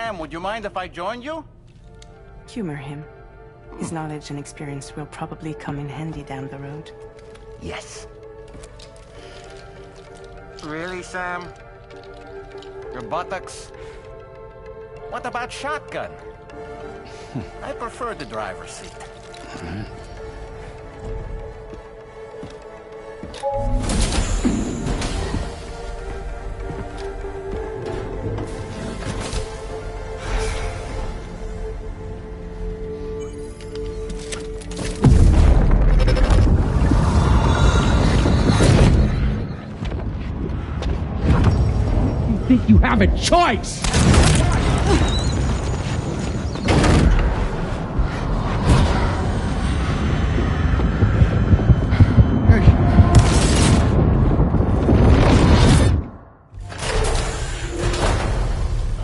Sam, would you mind if I joined you? Humor him. His knowledge and experience will probably come in handy down the road. Yes. Really, Sam? Your buttocks? What about shotgun? I prefer the driver's seat. You think you have a choice?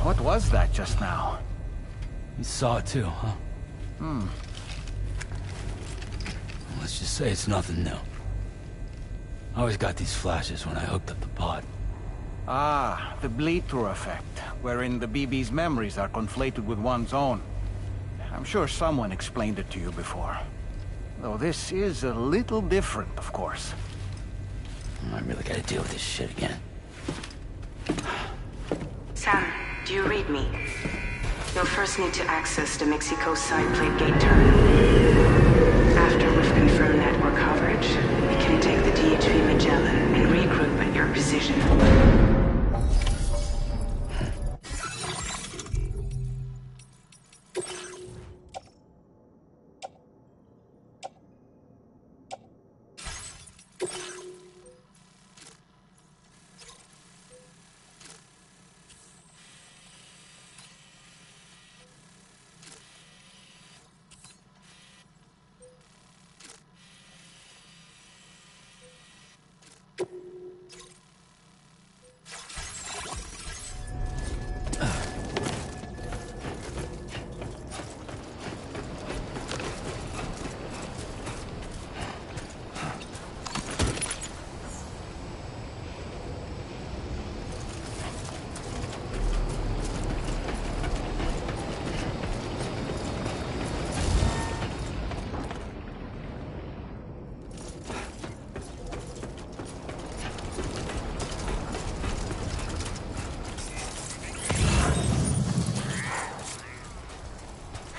What was that just now? You saw it too, huh? Let's just say it's nothing new. I always got these flashes when I hooked up the pod. Ah, the bleed-through effect, wherein the BB's memories are conflated with one's own. I'm sure someone explained it to you before. Though this is a little different, of course. I really gotta deal with this shit again. Sam, do you read me? You'll first need to access the Mexico side plate gate terminal. After we've confirmed network coverage, we can take the DHV Magellan and regroup at your position.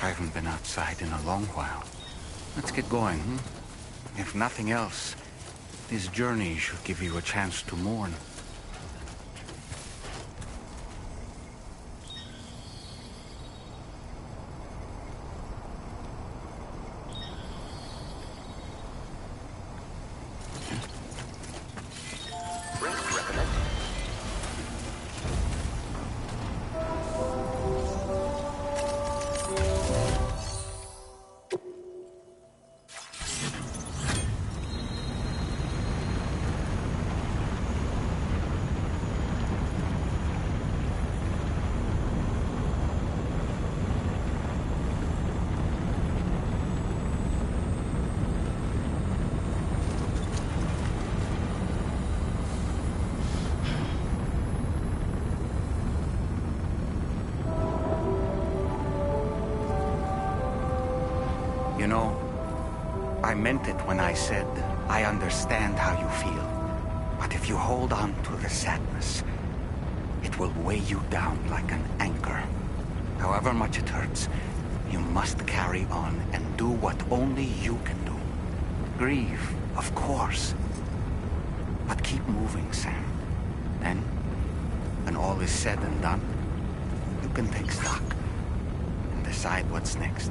I haven't been outside in a long while. Let's get going, If nothing else, this journey should give you a chance to mourn. You know, I meant it when I said, I understand how you feel. But if you hold on to the sadness, it will weigh you down like an anchor. However much it hurts, you must carry on and do what only you can do. Grieve, of course. But keep moving, Sam. Then, when all is said and done, you can take stock and decide what's next.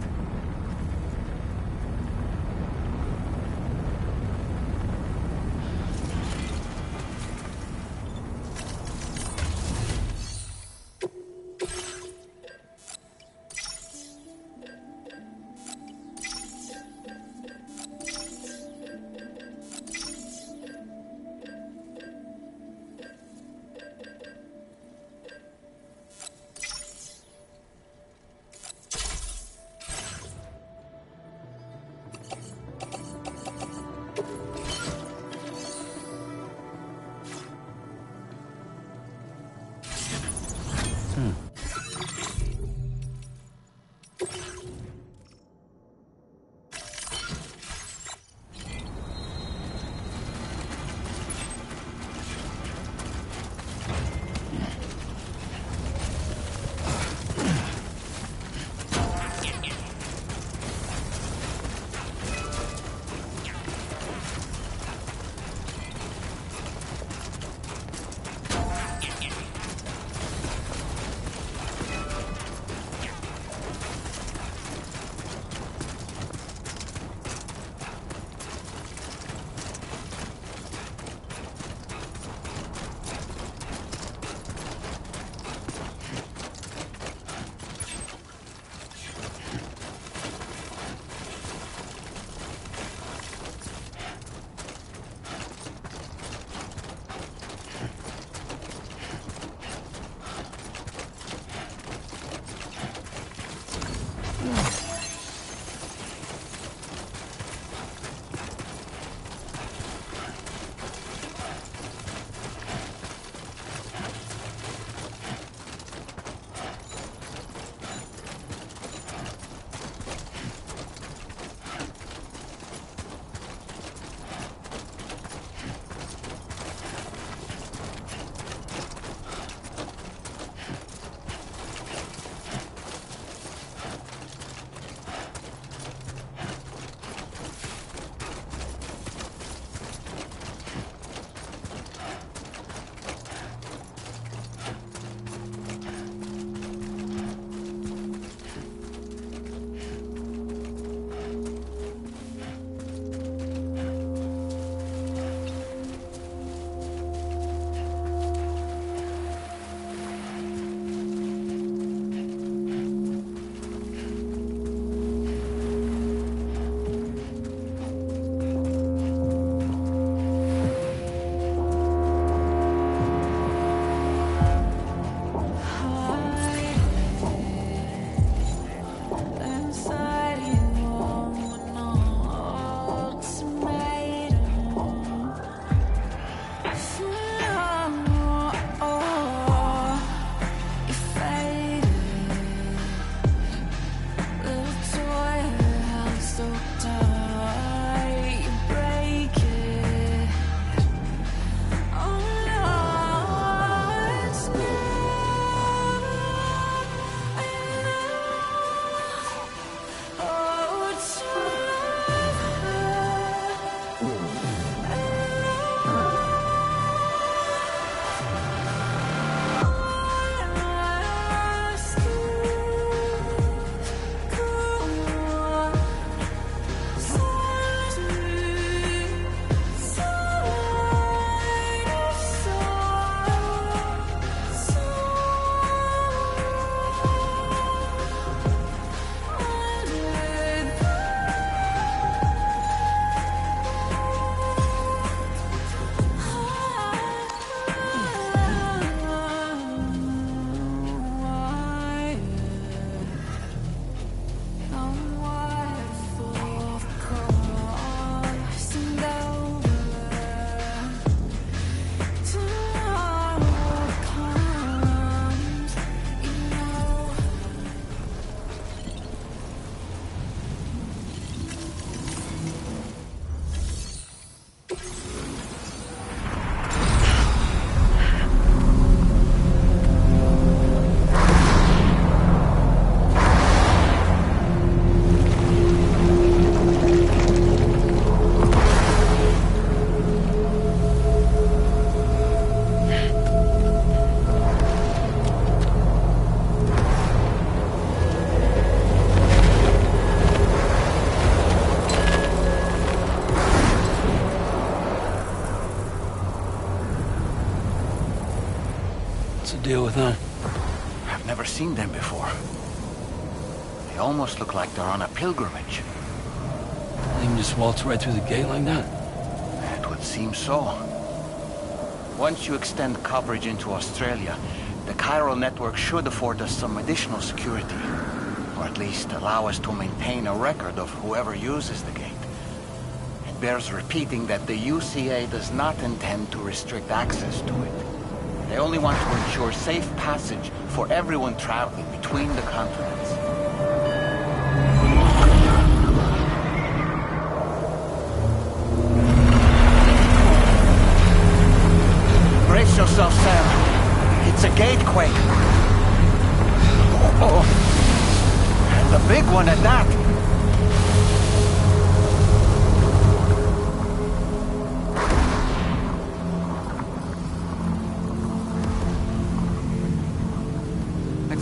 Deal with them? I've never seen them before. They almost look like they're on a pilgrimage. They can just waltz right through the gate like that? It would seem so. Once you extend coverage into Australia, the chiral network should afford us some additional security. Or at least allow us to maintain a record of whoever uses the gate. It bears repeating that the UCA does not intend to restrict access to it. They only want to ensure safe passage for everyone traveling between the continents. Brace yourself, Sam. It's a gatequake. Oh, and a big one at that.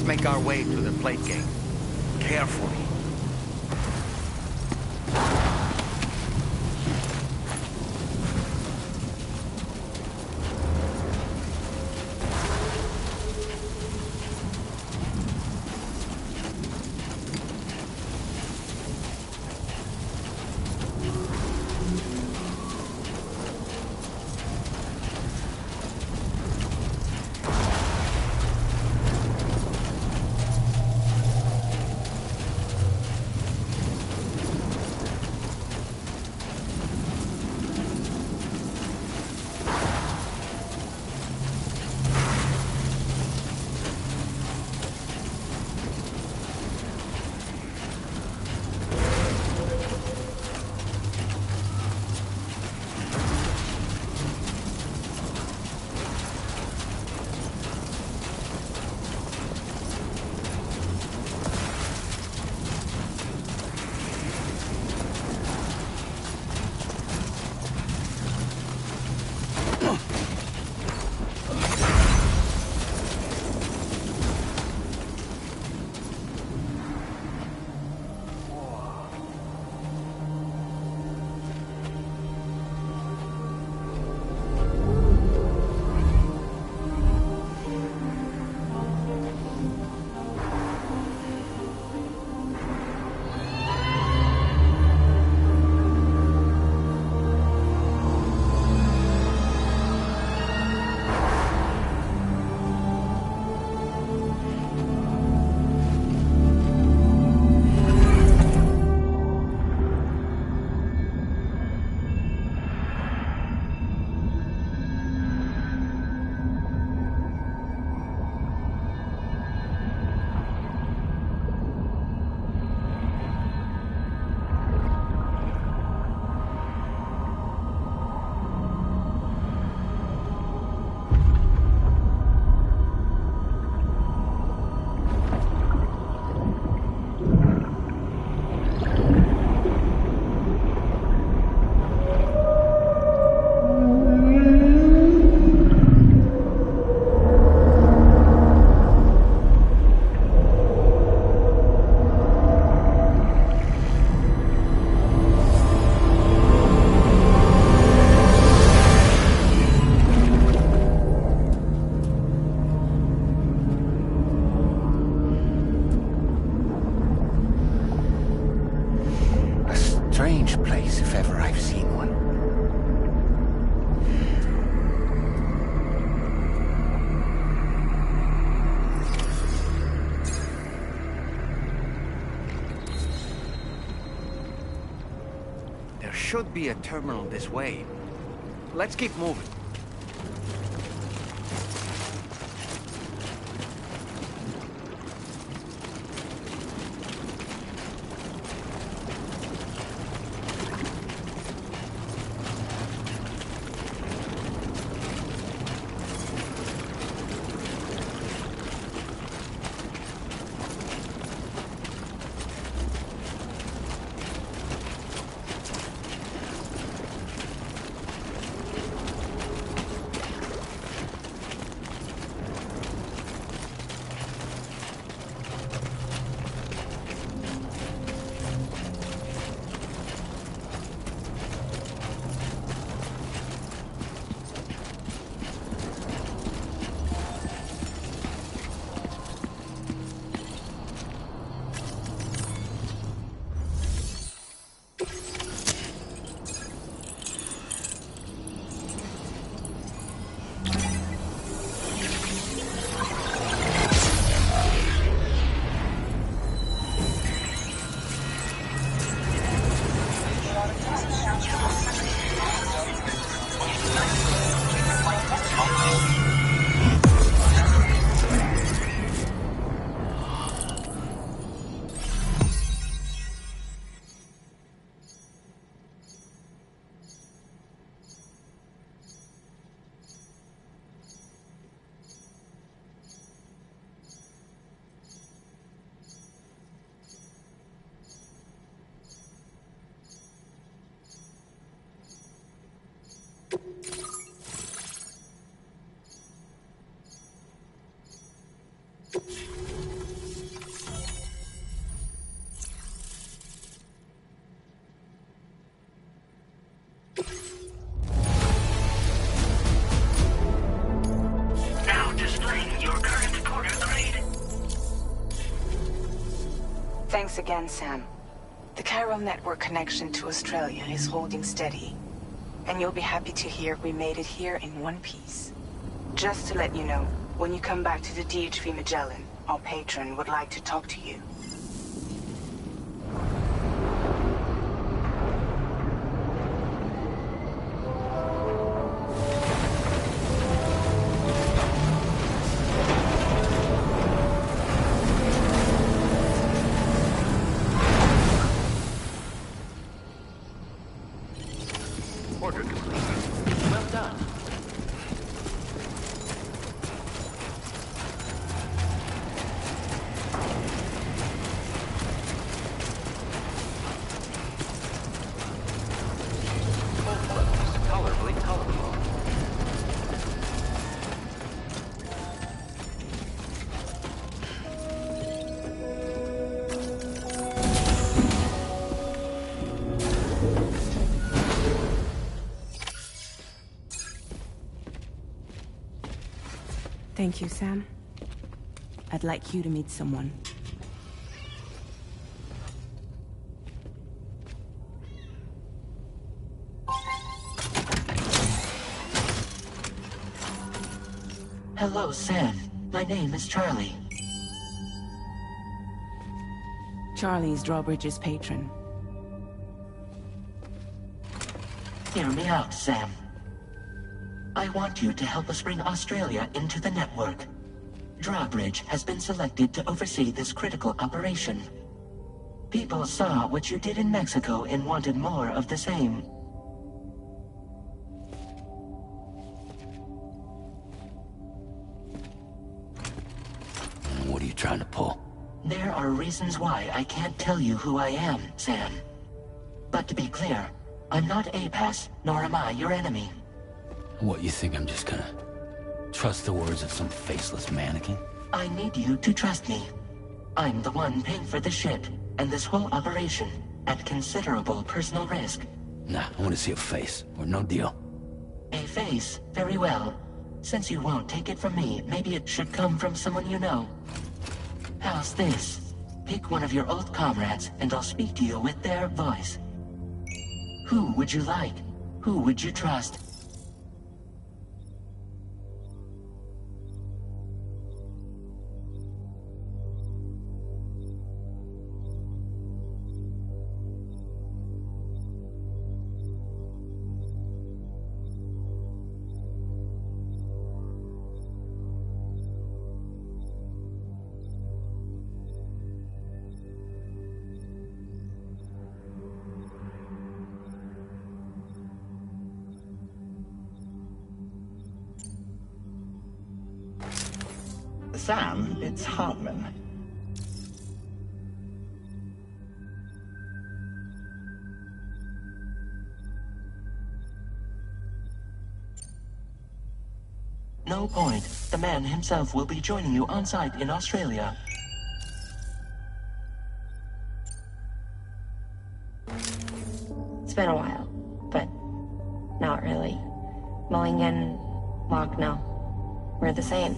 Make our way to the plate gate. Carefully. strange place if ever I've seen one. There should be a terminal this way. Let's keep moving. Thanks again, Sam. The chiral network connection to Australia is holding steady. And you'll be happy to hear we made it here in one piece. Just to let you know, when you come back to the DHV Magellan, our patron would like to talk to you. Thank you, Sam. I'd like you to meet someone. Hello, Sam. My name is Charlie. Charlie's Drawbridge's patron. Hear me out, Sam. I want you to help us bring Australia into the network. Drawbridge has been selected to oversee this critical operation. People saw what you did in Mexico and wanted more of the same. What are you trying to pull? There are reasons why I can't tell you who I am, Sam. But to be clear, I'm not APAS, nor am I your enemy. What, you think I'm just gonna trust the words of some faceless mannequin? I need you to trust me. I'm the one paying for the ship, and this whole operation, at considerable personal risk. Nah, I want to see a face, or no deal. A face? Very well. Since you won't take it from me, maybe it should come from someone you know. How's this? Pick one of your old comrades, and I'll speak to you with their voice. Who would you like? Who would you trust? Sam, it's Hartman. No point. The man himself will be joining you on site in Australia. It's been a while, but not really. Mulligan, Locke, no. We're the same.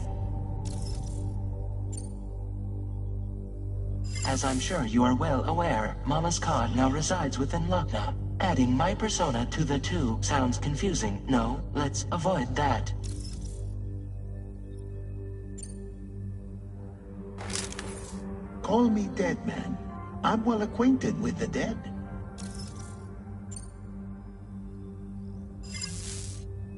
As I'm sure you are well aware, Mama's car now resides within Lochna. Adding my persona to the two sounds confusing. No, let's avoid that. Call me Dead Man. I'm well acquainted with the dead.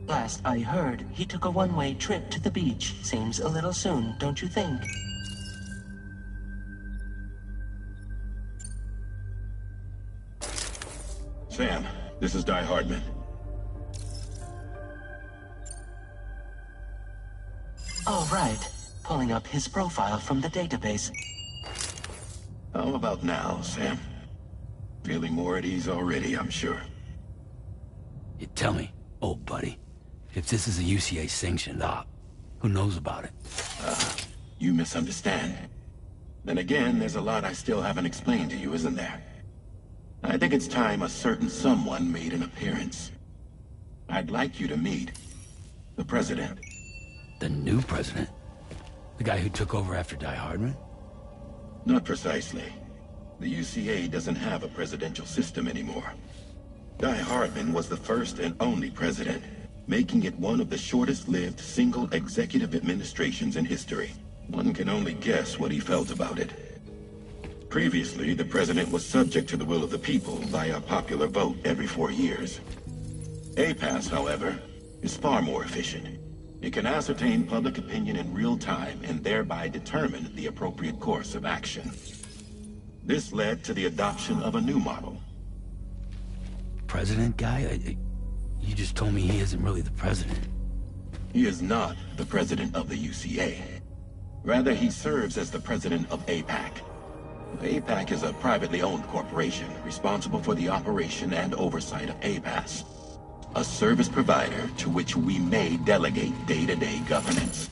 Last I heard, he took a one-way trip to the beach. Seems a little soon, don't you think? Sam, this is Di Hardman. All right. Pulling up his profile from the database. How about now, Sam? Feeling more at ease already, I'm sure. You tell me, old buddy, if this is a UCA-sanctioned op, who knows about it? You misunderstand. Then again, there's a lot I still haven't explained to you, isn't there? I think it's time a certain someone made an appearance. I'd like you to meet the President. The new president? The guy who took over after Di Hardman? Not precisely. The UCA doesn't have a presidential system anymore. Di Hardman was the first and only president, making it one of the shortest-lived single executive administrations in history. One can only guess what he felt about it. Previously, the president was subject to the will of the people via popular vote every 4 years. APAS, however, is far more efficient. It can ascertain public opinion in real time and thereby determine the appropriate course of action. This led to the adoption of a new model. President guy? You just told me he isn't really the president. He is not the president of the UCA. Rather, he serves as the president of APAC. APAC is a privately owned corporation responsible for the operation and oversight of APAS, a service provider to which we may delegate day-to-day governance.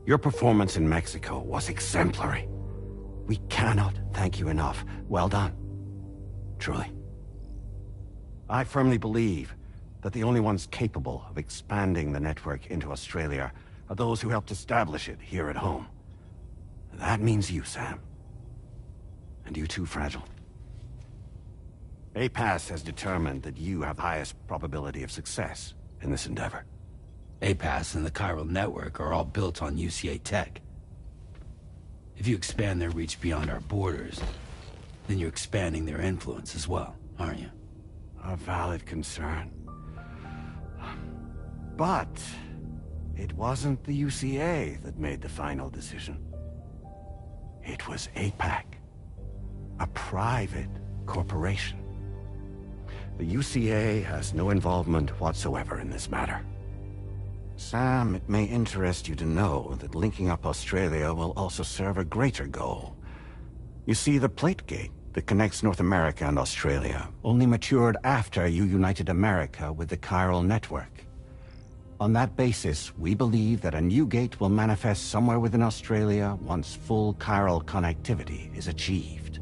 Your performance in Mexico was exemplary. We cannot thank you enough. Well done. Truly. I firmly believe that the only ones capable of expanding the network into Australia are those who helped establish it here at home. That means you, Sam. And you too, Fragile. APAS has determined that you have the highest probability of success in this endeavor. APAS and the chiral network are all built on UCA tech. If you expand their reach beyond our borders, then you're expanding their influence as well, aren't you? A valid concern. But it wasn't the UCA that made the final decision. It was APAC, a private corporation. The UCA has no involvement whatsoever in this matter. Sam, it may interest you to know that linking up Australia will also serve a greater goal. You see, the plate gate that connects North America and Australia only matured after you united America with the chiral network. On that basis, we believe that a new gate will manifest somewhere within Australia once full chiral connectivity is achieved.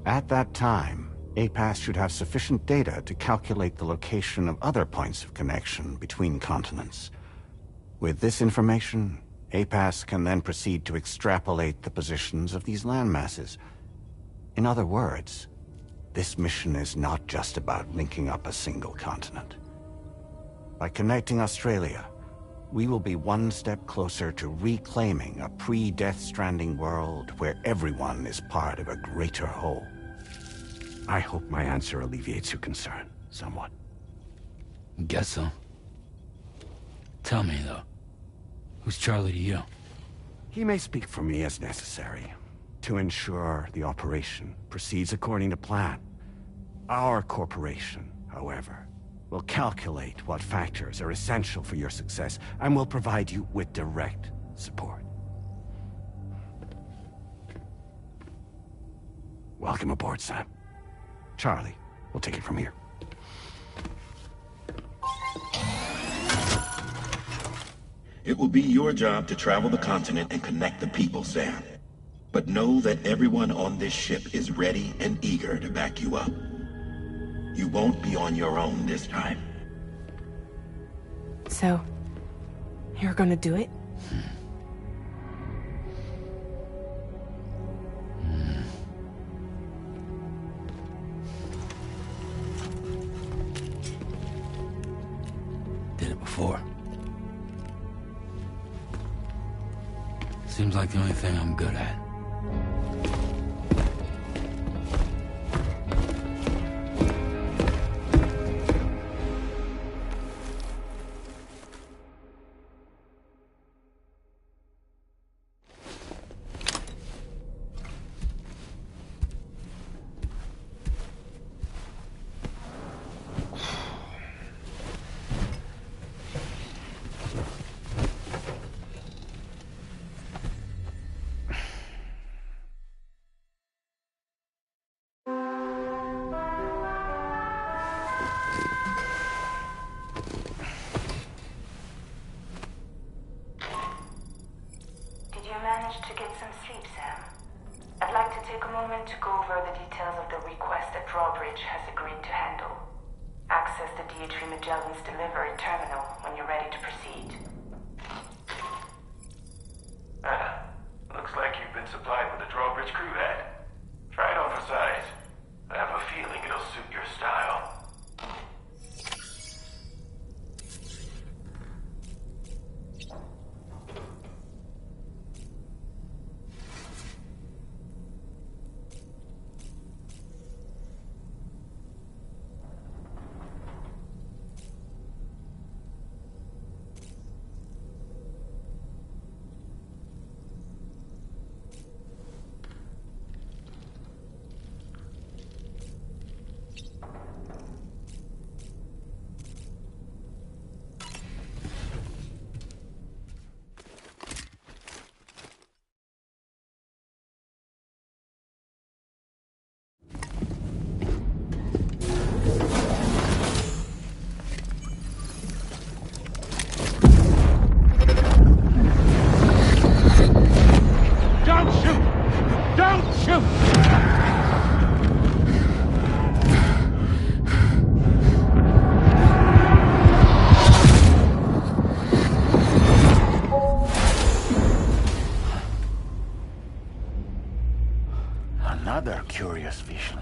At that time, APAS should have sufficient data to calculate the location of other points of connection between continents. With this information, APAS can then proceed to extrapolate the positions of these landmasses. In other words, this mission is not just about linking up a single continent. By connecting Australia, we will be one step closer to reclaiming a pre-Death Stranding world where everyone is part of a greater whole. I hope my answer alleviates your concern somewhat. Guess so. Tell me, though. Who's Charlie to you? He may speak for me as necessary, to ensure the operation proceeds according to plan. Our corporation, however, will calculate what factors are essential for your success, and will provide you with direct support. Welcome aboard, Sam. Charlie, we'll take it from here. It will be your job to travel the continent and connect the people, Sam. But know that everyone on this ship is ready and eager to back you up. You won't be on your own this time. So, you're gonna do it? Did it before. Seems like the only thing I'm good at. Managed to get some sleep, Sam. I'd like to take a moment to go over the details of the request that Drawbridge has agreed to handle. Access the DH3 Magellan's delivery terminal when you're ready to proceed. Looks like you've been supplied with a Drawbridge crew head. Try it on for size. I have a feeling it'll suit your style. Another curious vision.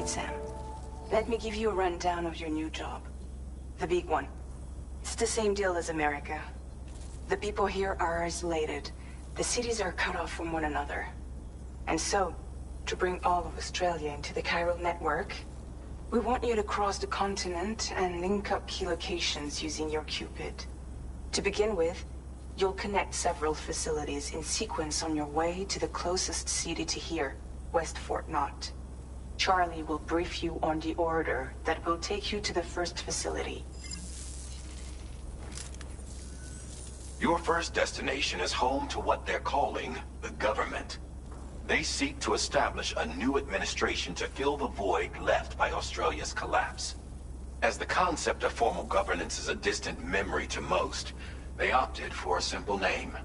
Sam, let me give you a rundown of your new job. The big one. It's the same deal as America. The people here are isolated. The cities are cut off from one another. And so, to bring all of Australia into the chiral network, we want you to cross the continent and link up key locations using your Cupid. To begin with, you'll connect several facilities in sequence on your way to the closest city to here, West Fort Knott. Charlie will brief you on the order that will take you to the first facility. Your first destination is home to what they're calling the government. They seek to establish a new administration to fill the void left by Australia's collapse. As the concept of formal governance is a distant memory to most, they opted for a simple name.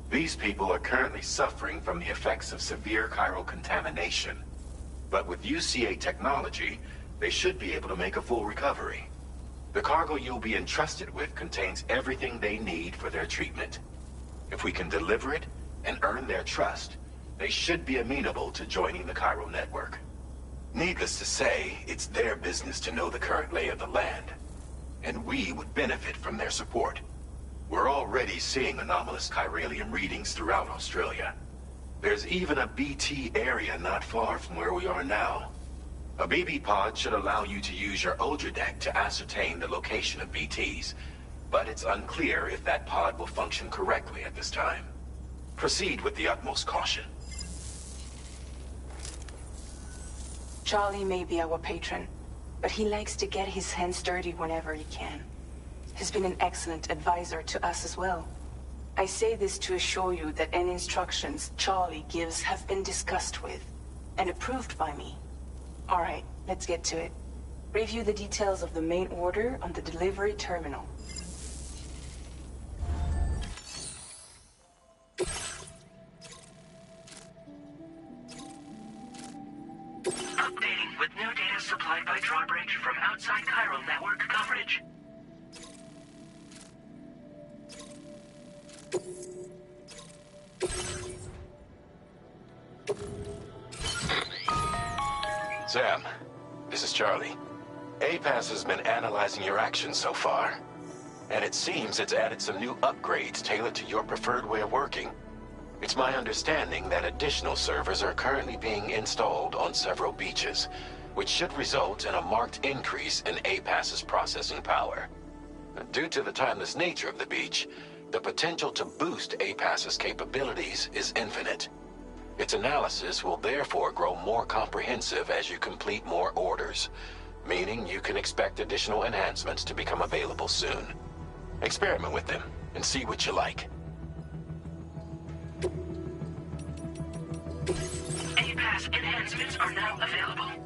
These people are currently suffering from the effects of severe chiral contamination. But with UCA technology, they should be able to make a full recovery. The cargo you'll be entrusted with contains everything they need for their treatment. If we can deliver it and earn their trust, they should be amenable to joining the chiral network. Needless to say, it's their business to know the current lay of the land, and we would benefit from their support. We're already seeing anomalous chiralium readings throughout Australia. There's even a BT area not far from where we are now. A BB pod should allow you to use your Ultra deck to ascertain the location of BTs, but it's unclear if that pod will function correctly at this time. Proceed with the utmost caution. Charlie may be our patron, but he likes to get his hands dirty whenever he can. He's been an excellent advisor to us as well. I say this to assure you that any instructions Charlie gives have been discussed with and approved by me. All right, let's get to it. Review the details of the main order on the delivery terminal. Updating with new data supplied by Drawbridge from outside chiral network coverage. Sam, this is Charlie. APAS has been analyzing your actions so far, and it seems it's added some new upgrades tailored to your preferred way of working. It's my understanding that additional servers are currently being installed on several beaches, which should result in a marked increase in APAS's processing power. Due to the timeless nature of the beach, the potential to boost APAS's capabilities is infinite. Its analysis will therefore grow more comprehensive as you complete more orders, meaning you can expect additional enhancements to become available soon. Experiment with them and see what you like. APAS enhancements are now available.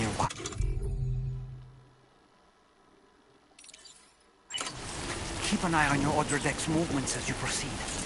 nearby. Keep an eye on your other deck's movements as you proceed.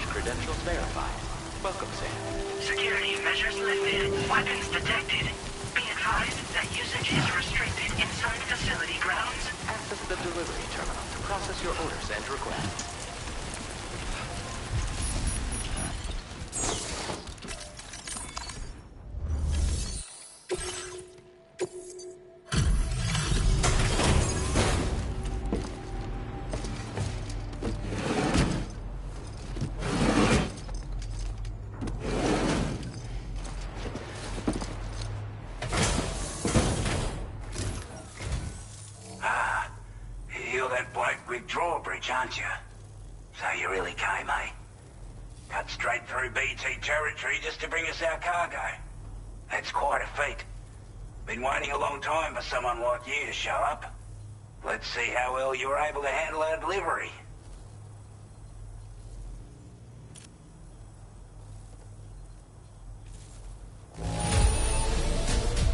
Credentials verified. Welcome, Sam. Security measures lifted. Weapons detected. Be advised that usage is restricted inside facility grounds. Access the delivery terminal to process your orders and requests. with drawbridge, aren't you? So you really came, eh? Cut straight through BT territory just to bring us our cargo. That's quite a feat. Been waiting a long time for someone like you to show up. Let's see how well you were able to handle our delivery.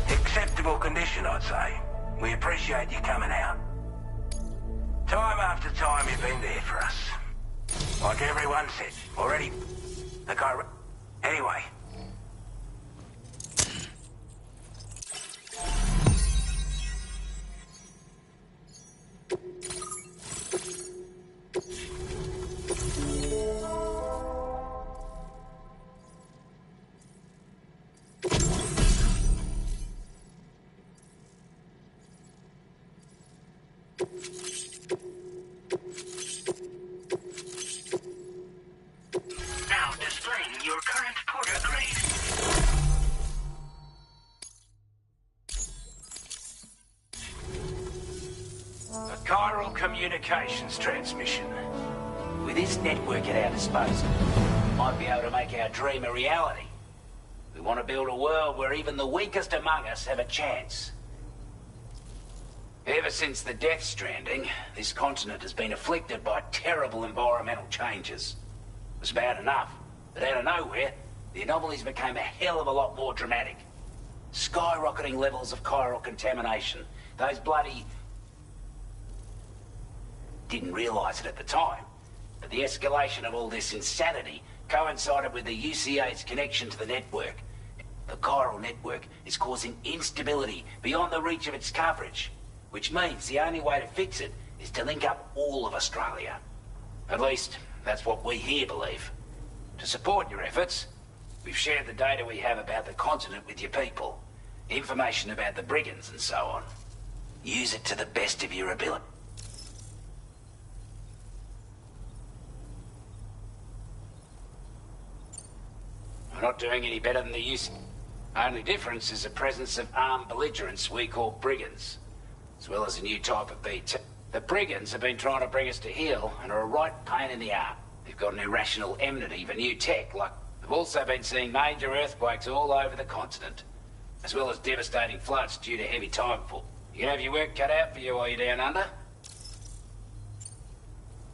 Acceptable condition, I'd say. We appreciate you coming out. Time after time you've been there for us. Like everyone said, already. The guy... Anyway. Now displaying your current porter grade. A chiral communications transmission. With this network at our disposal, we might be able to make our dream a reality. We want to build a world where even the weakest among us have a chance. Ever since the death stranding, this continent has been afflicted by terrible environmental changes. It was bad enough, but out of nowhere, the anomalies became a hell of a lot more dramatic. Skyrocketing levels of chiral contamination. Those bloody... Didn't realise it at the time, but the escalation of all this insanity coincided with the UCA's connection to the network. The chiral network is causing instability beyond the reach of its coverage, which means the only way to fix it is to link up all of Australia. At least, that's what we here believe. To support your efforts, we've shared the data we have about the continent with your people. Information about the brigands and so on. Use it to the best of your ability. We're not doing any better than the use. Only difference is the presence of armed belligerents we call brigands, as well as a new type of BT. The brigands have been trying to bring us to heel and are a right pain in the arse. They've got an irrational enmity for new tech, like they've also been seeing major earthquakes all over the continent, as well as devastating floods due to heavy timefall. You can have your work cut out for you while you're down under.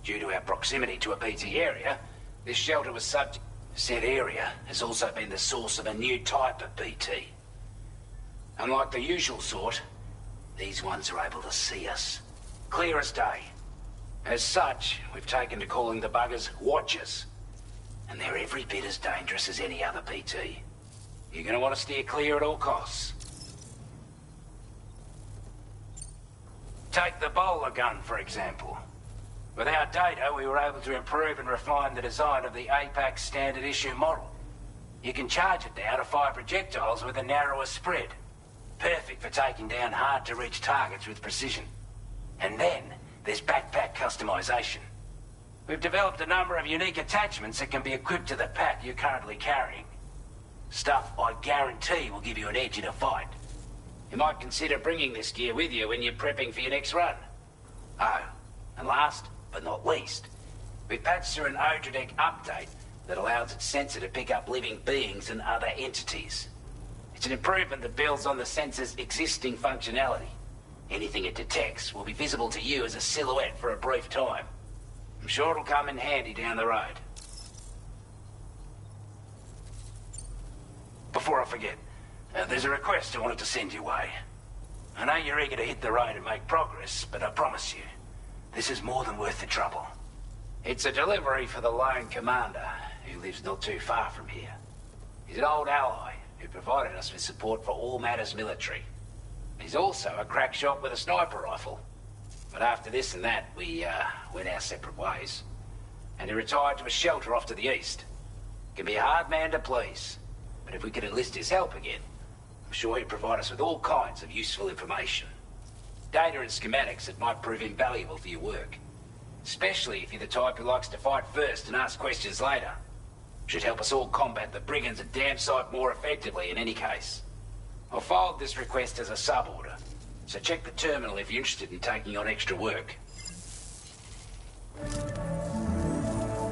Due to our proximity to a BT area, this shelter was subject. Said area has also been the source of a new type of BT. Unlike the usual sort, these ones are able to see us. Clear as day. As such, we've taken to calling the buggers Watchers. And they're every bit as dangerous as any other BT. You're gonna want to steer clear at all costs. Take the bowler gun, for example. With our data, we were able to improve and refine the design of the APAC standard issue model. You can charge it now to fire projectiles with a narrower spread. Perfect for taking down hard-to-reach targets with precision. And then, there's backpack customization. We've developed a number of unique attachments that can be equipped to the pack you're currently carrying. Stuff I guarantee will give you an edge in a fight. You might consider bringing this gear with you when you're prepping for your next run. Oh, and last but not least, we patched through an Odradek update that allows its sensor to pick up living beings and other entities. It's an improvement that builds on the sensor's existing functionality. Anything it detects will be visible to you as a silhouette for a brief time. I'm sure it'll come in handy down the road. Before I forget, there's a request I wanted to send your way. I know you're eager to hit the road and make progress, but I promise you, this is more than worth the trouble. It's a delivery for the lone commander, who lives not too far from here. He's an old ally who provided us with support for all matters military. He's also a crack shot with a sniper rifle. But after this and that, we went our separate ways. And he retired to a shelter off to the east. Can be a hard man to please, but if we could enlist his help again, I'm sure he'd provide us with all kinds of useful information. Data and schematics that might prove invaluable for your work. Especially if you're the type who likes to fight first and ask questions later. Should help us all combat the brigands a damn sight more effectively in any case. I'll filed this request as a sub-order, so check the terminal if you're interested in taking on extra work.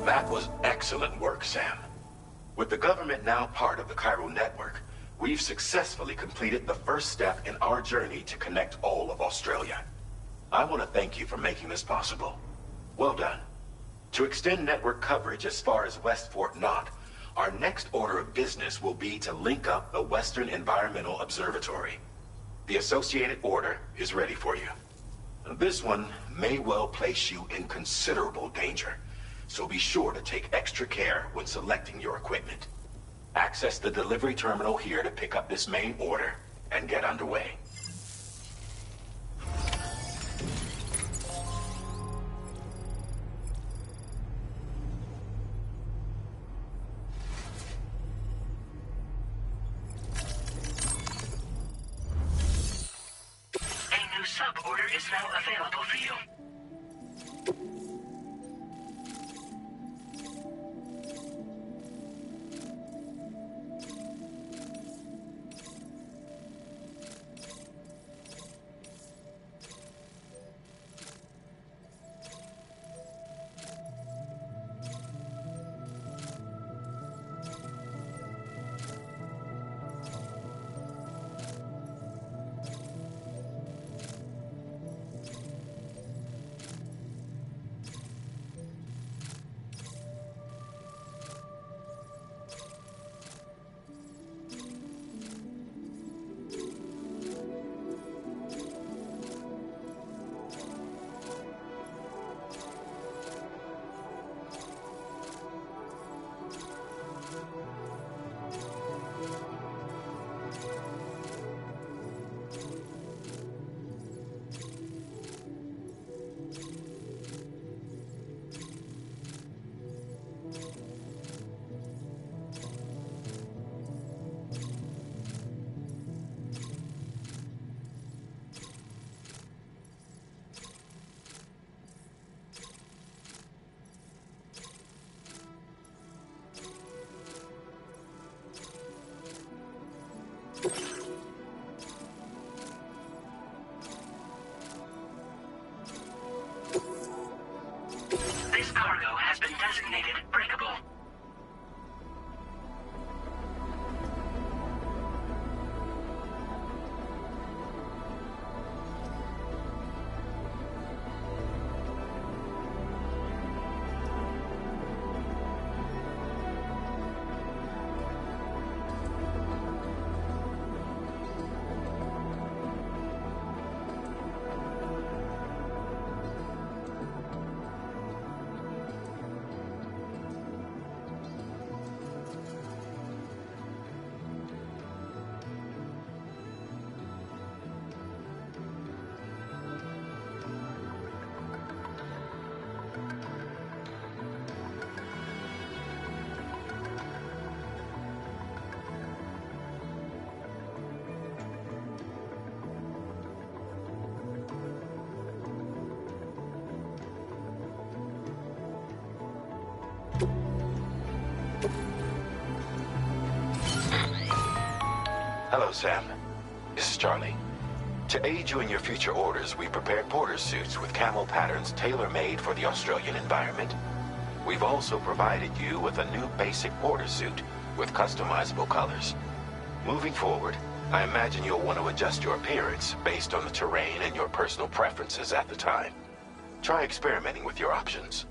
That was excellent work, Sam. With the government now part of the Chiral network, we've successfully completed the first step in our journey to connect all of Australia. I want to thank you for making this possible. Well done. To extend network coverage as far as West Fort Knott, our next order of business will be to link up the Western Environmental Observatory. The associated order is ready for you. This one may well place you in considerable danger, so be sure to take extra care when selecting your equipment. Access the delivery terminal here to pick up this main order and get underway. A new sub-order is now available for you. This cargo has been designated breakable. Hello, Sam. This is Charlie. To aid you in your future orders, we prepared porter suits with camel patterns tailor-made for the Australian environment. We've also provided you with a new basic porter suit with customizable colors. Moving forward, I imagine you'll want to adjust your appearance based on the terrain and your personal preferences at the time. Try experimenting with your options.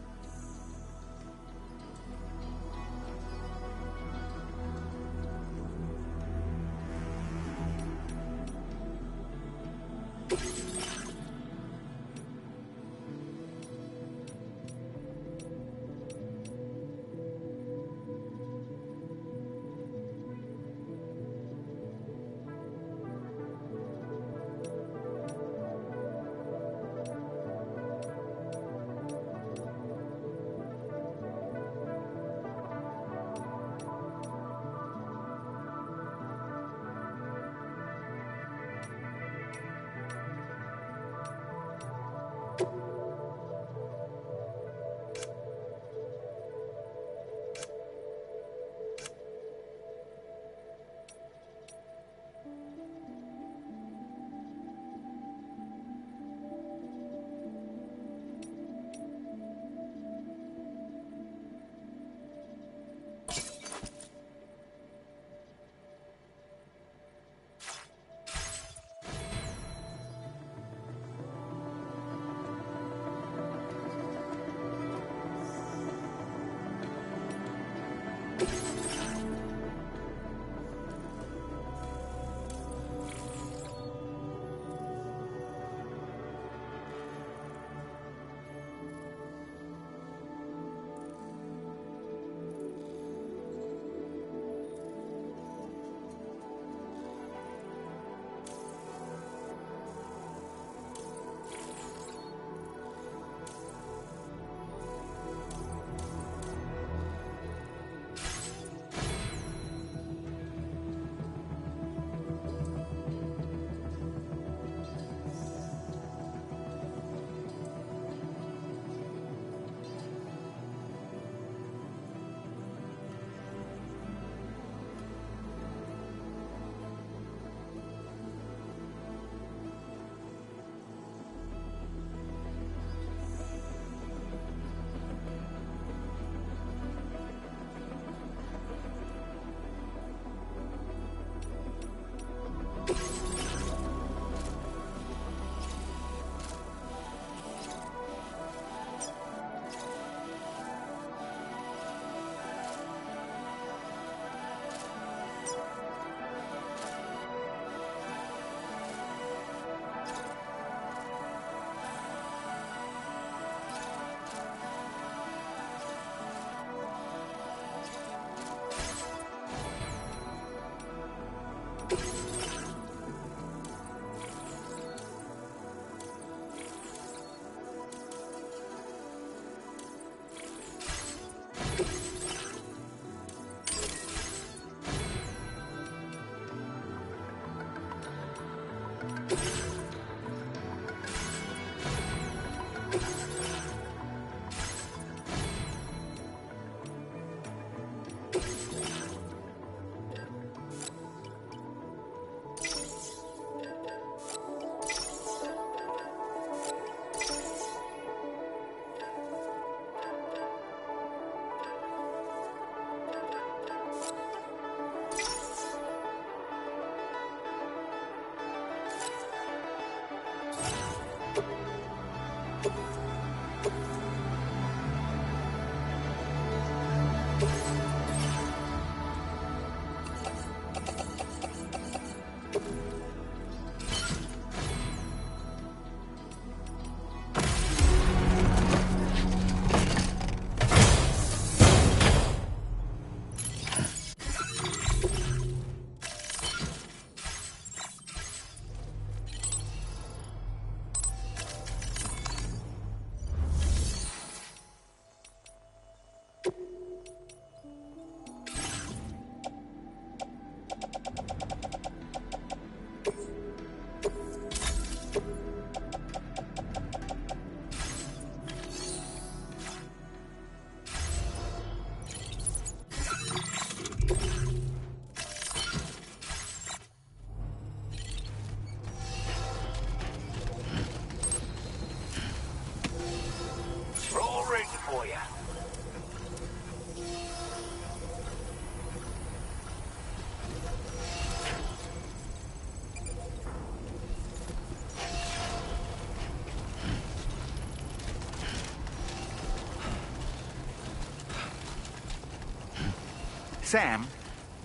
Sam,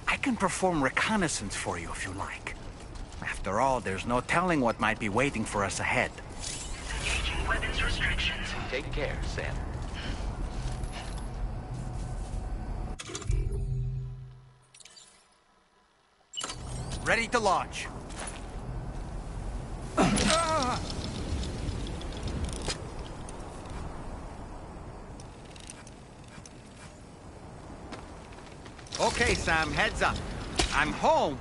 I can perform reconnaissance for you if you like. After all, there's no telling what might be waiting for us ahead. Engaging weapons restrictions. Take care, Sam. Ready to launch. Okay, Sam, heads up. I'm home.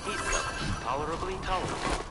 Heat level tolerably tolerable.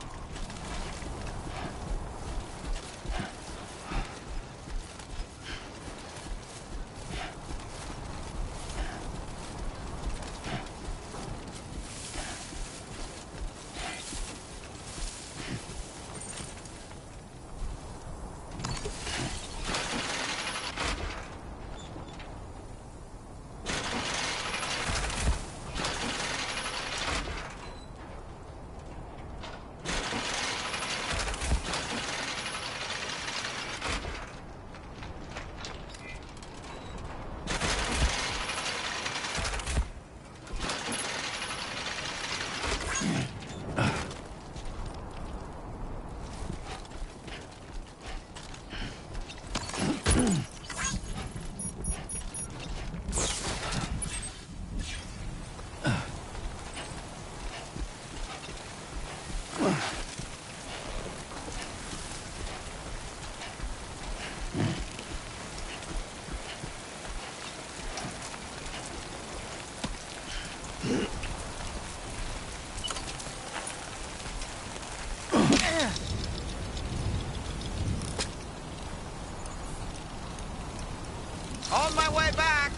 On my way back!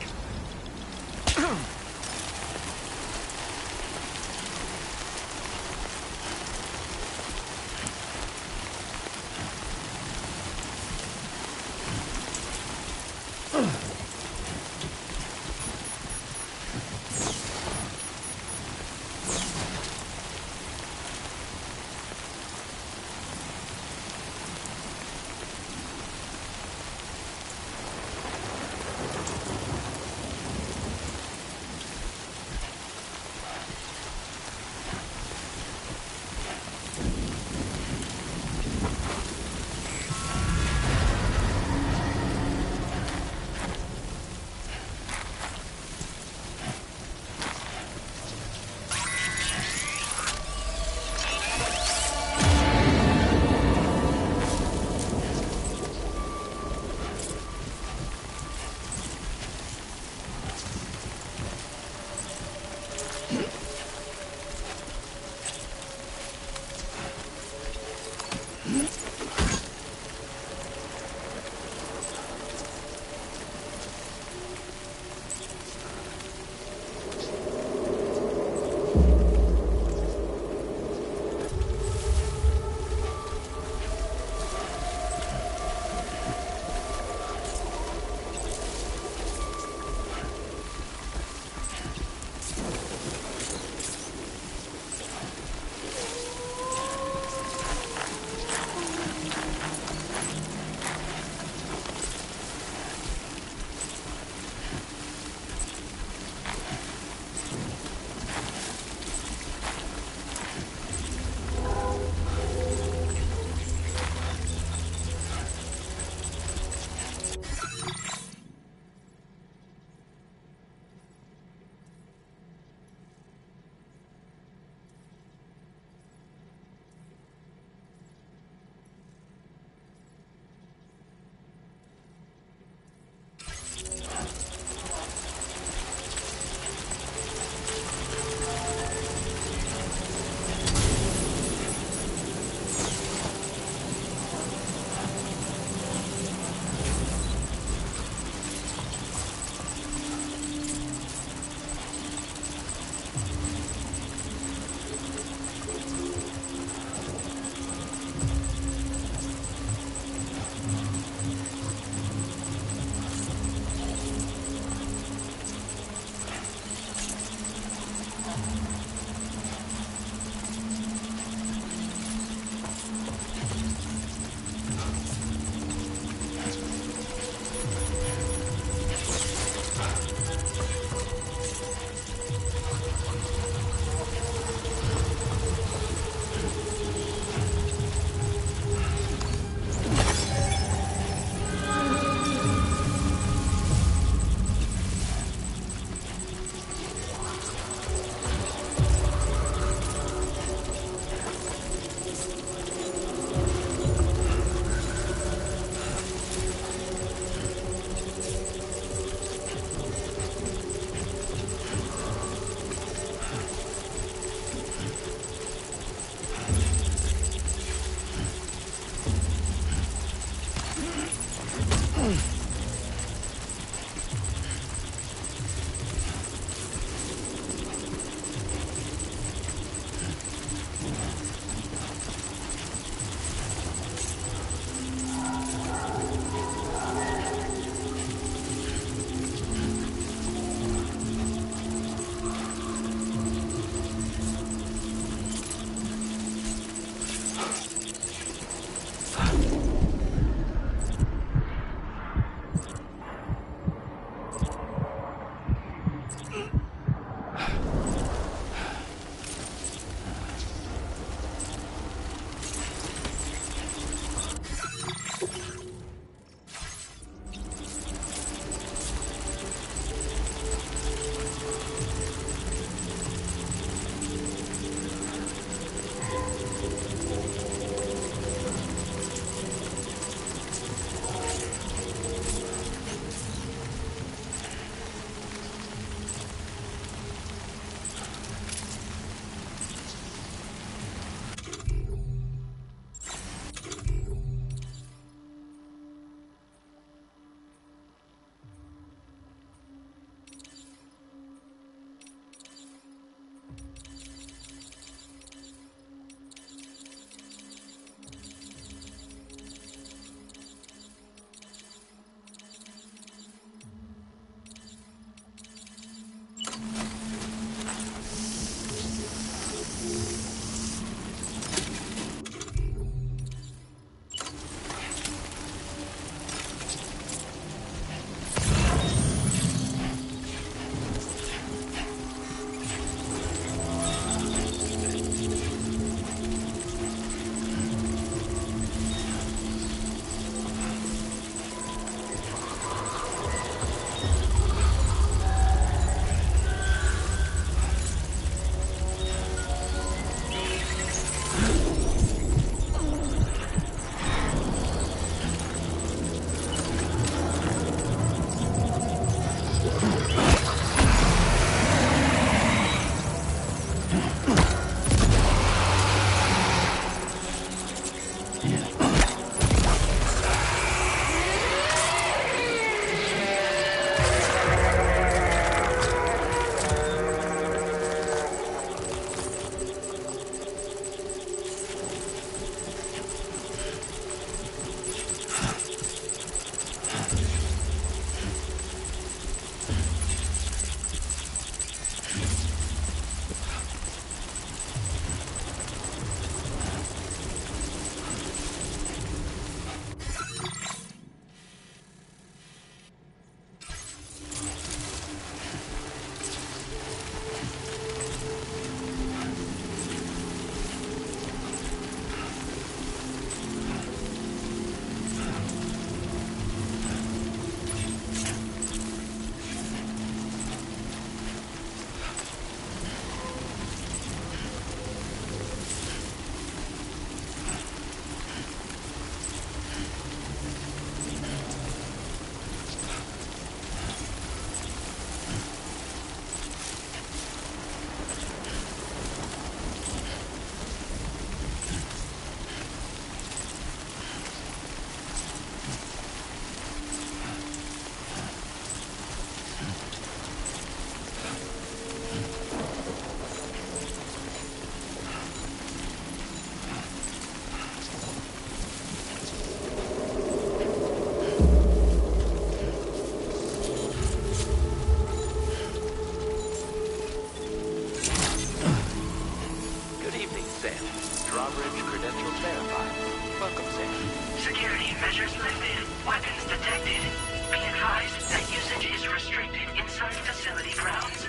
measures lifted. Weapons detected. Be advised that usage is restricted inside facility grounds.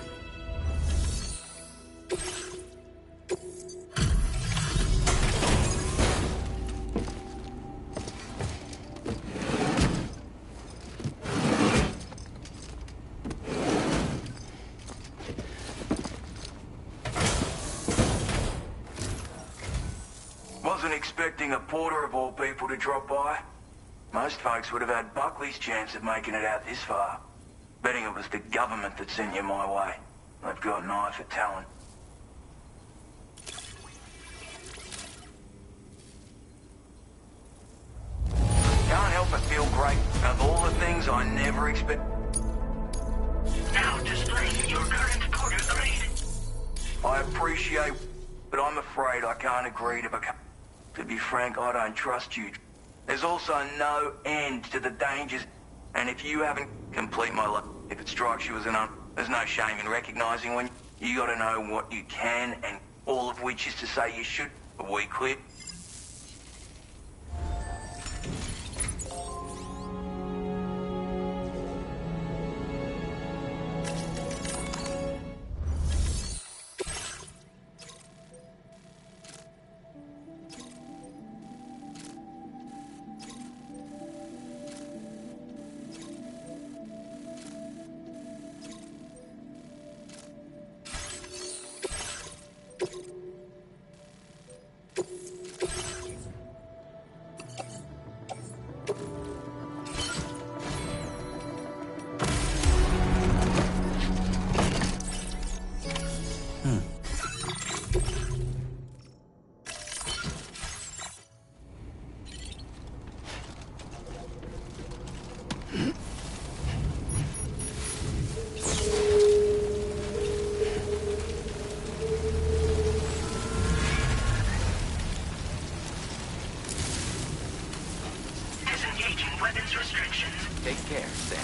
Wasn't expecting a porter of all people to drop by. Most folks would have had Buckley's chance of making it out this far. Betting it was the government that sent you my way. They've got an eye for talent. Can't help but feel great. Of all the things I never expect... Now displaying your current porter grade. I appreciate, but I'm afraid I can't agree to become... To be frank, I don't trust you. There's also no end to the dangers, and if you haven't complete my life, if it strikes you as an there's no shame in recognizing when you gotta know what you can, and all of which is to say you should. Are we clear? Disengaging weapons restrictions. Take care, Sam.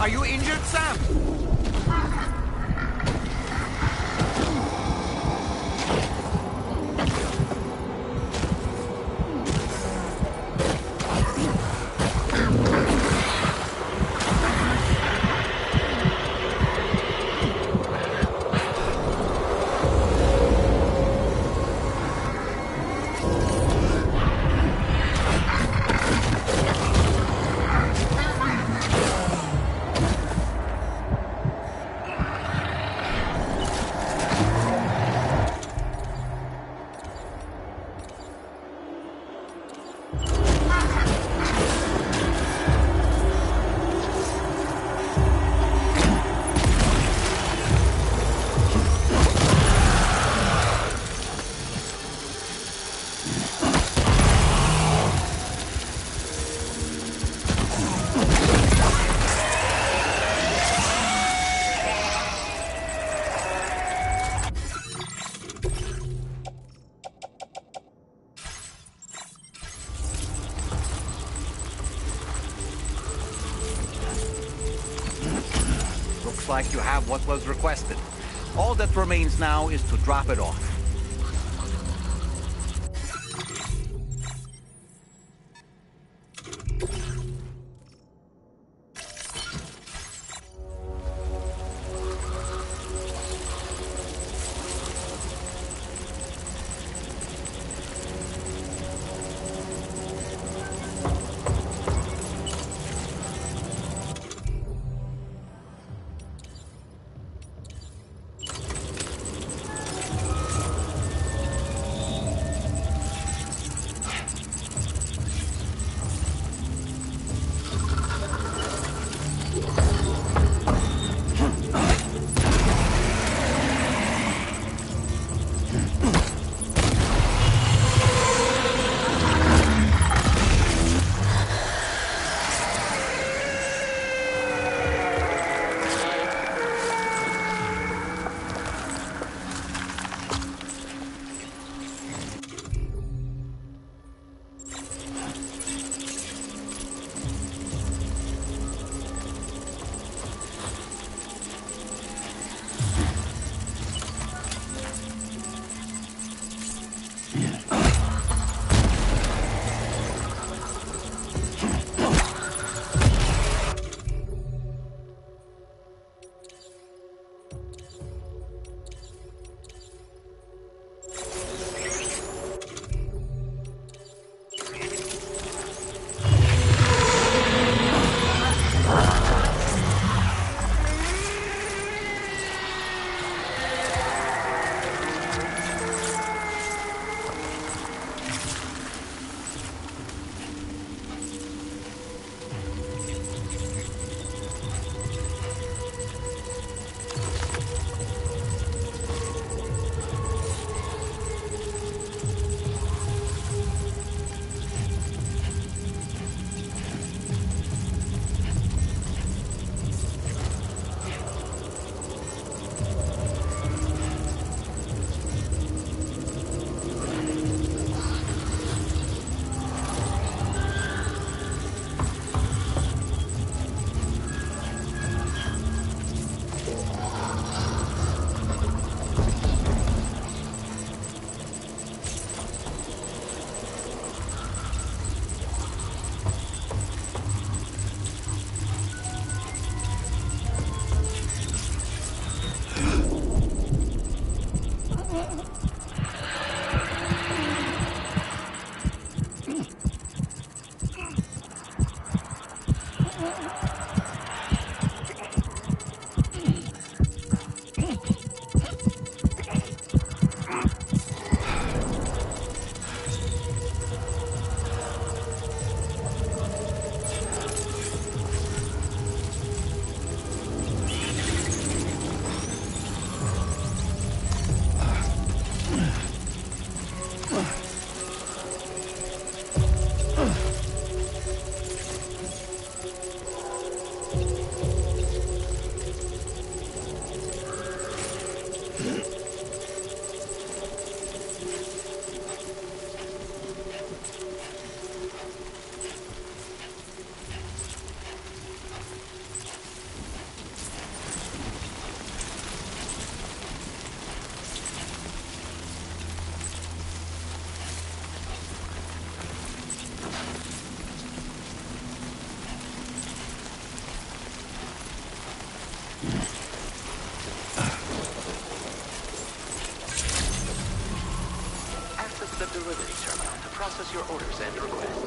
Are you injured, Sam? Looks like you have what was requested. All that remains now is to drop it off. process your orders and requests.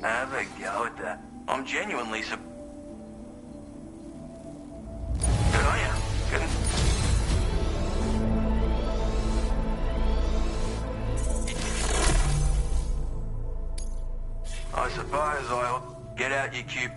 Have a go at that. I'm genuinely Good on ya. Good. I suppose I'll get out your cube.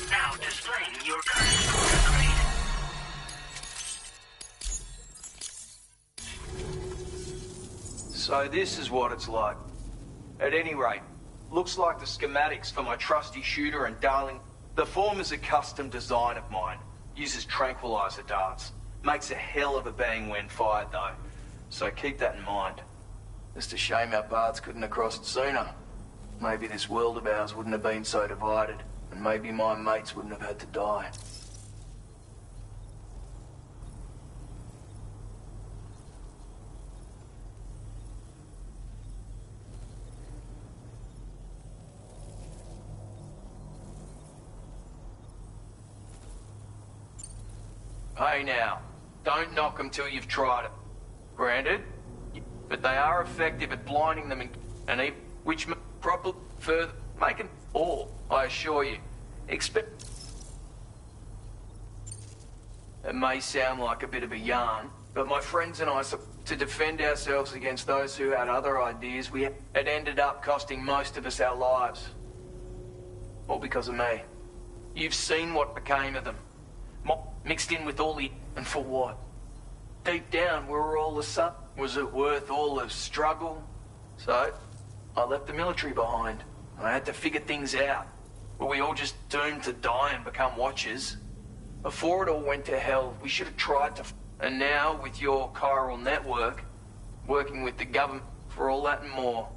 Now displaying your current score grade. So this is what it's like. At any rate, looks like the schematics for my trusty shooter and darling. The form is a custom design of mine. Uses tranquilizer darts. Makes a hell of a bang when fired though. So keep that in mind. Just a shame our paths couldn't have crossed sooner. Maybe this world of ours wouldn't have been so divided. And maybe my mates wouldn't have had to die. Hey now, don't knock them till you've tried it. Granted, but they are effective at blinding them and even which proper further making all, I assure you. Expect. It may sound like a bit of a yarn, but my friends and I, to defend ourselves against those who had other ideas, it ended up costing most of us our lives. All because of me. You've seen what became of them. Mixed in with all the... And for what? Deep down, we were all the same. Was it worth all the struggle? So, I left the military behind. I had to figure things out. Were we all just doomed to die and become watchers? Before it all went to hell, we should have tried to... And now, with your chiral network, working with the government for all that and more.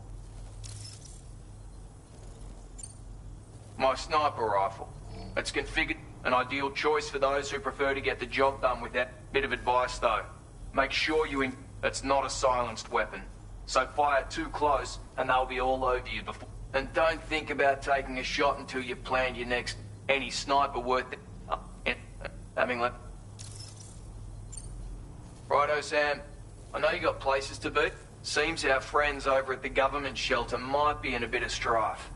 My sniper rifle. It's configured an ideal choice for those who prefer to get the job done with that bit of advice, though. Make sure it's not a silenced weapon. So fire too close, and they'll be all over you before... And don't think about taking a shot until you've planned your next... Any sniper worth it... having left... Righto, Sam. I know you got places to be. Seems our friends over at the government shelter might be in a bit of strife.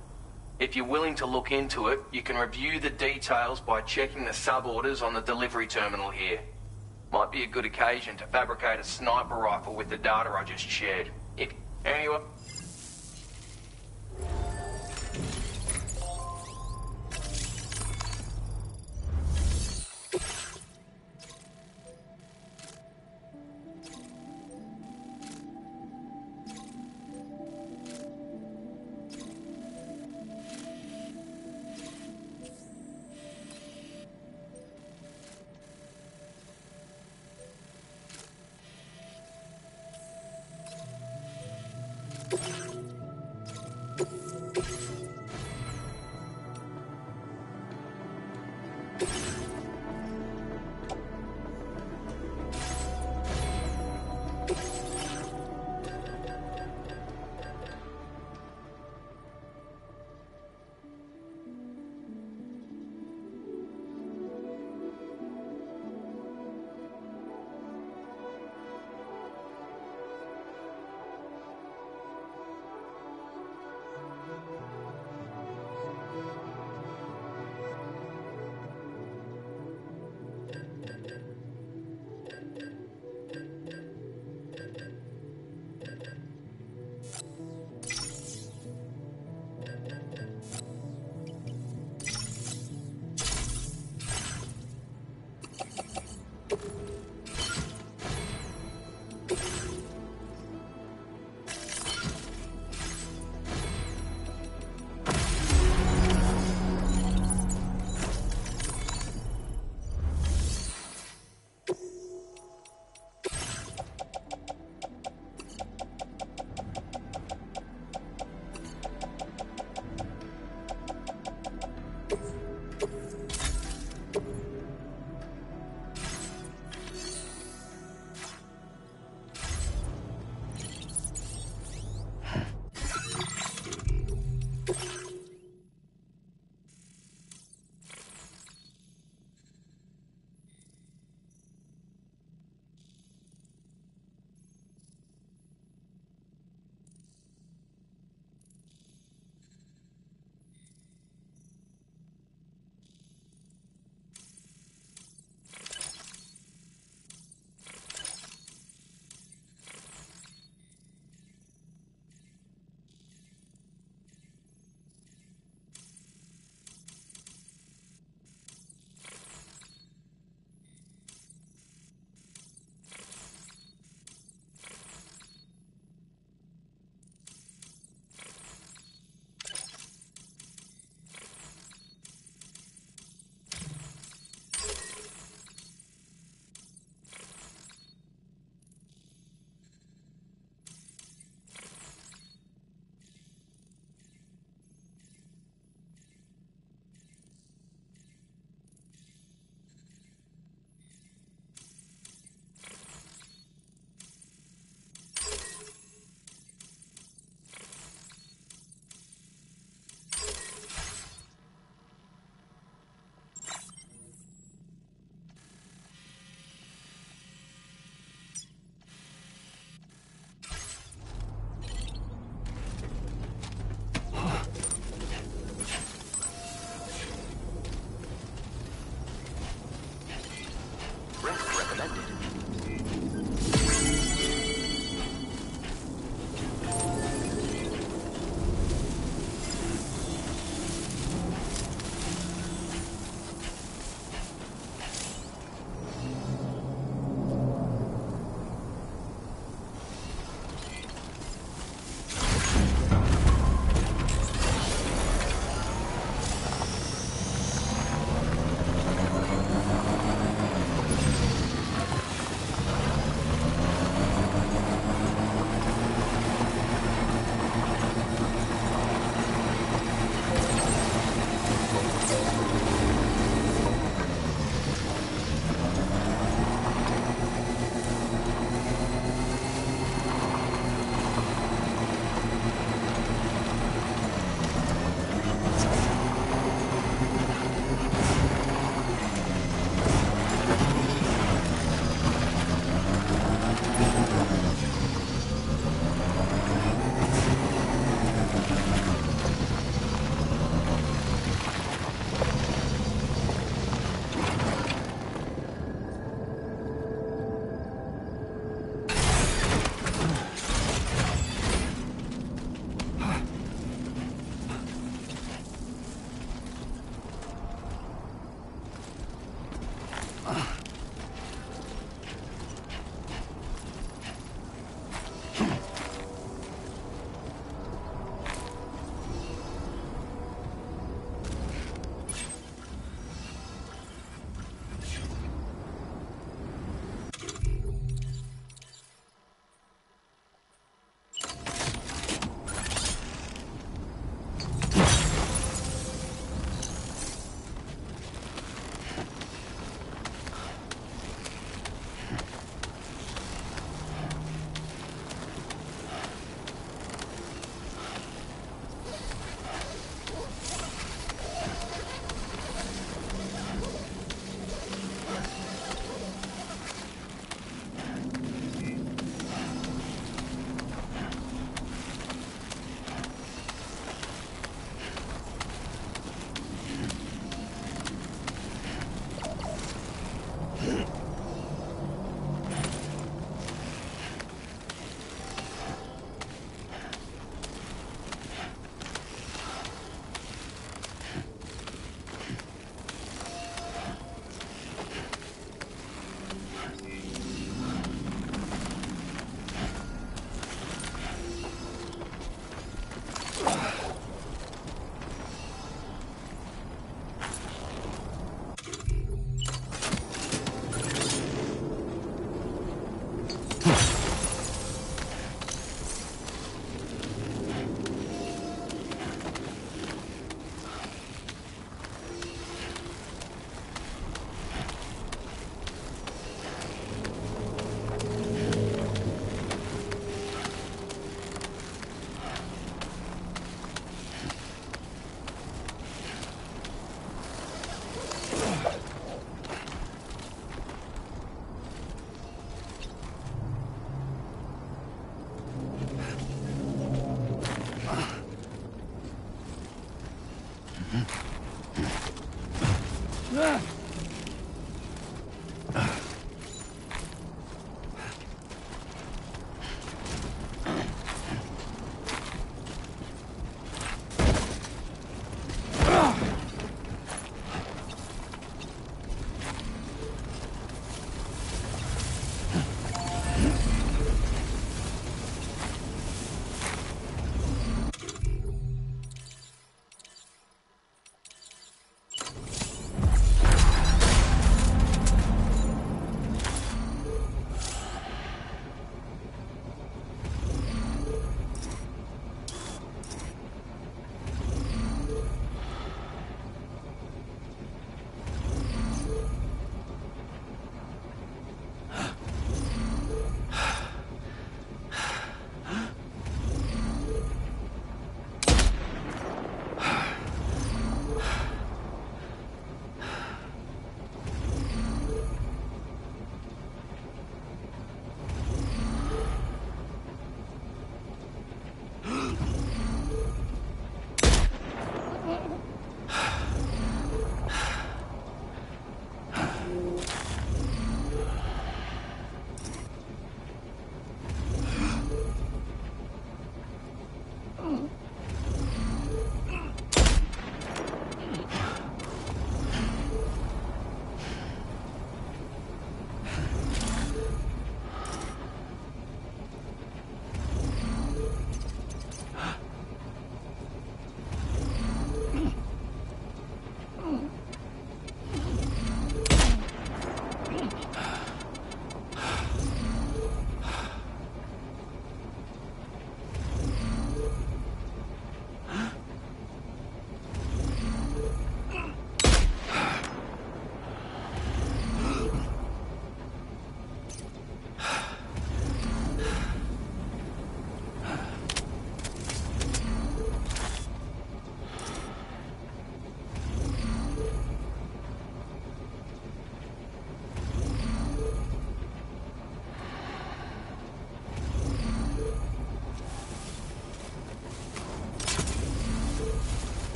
If you're willing to look into it, you can review the details by checking the sub-orders on the delivery terminal here. Might be a good occasion to fabricate a sniper rifle with the data I just shared. Anyway...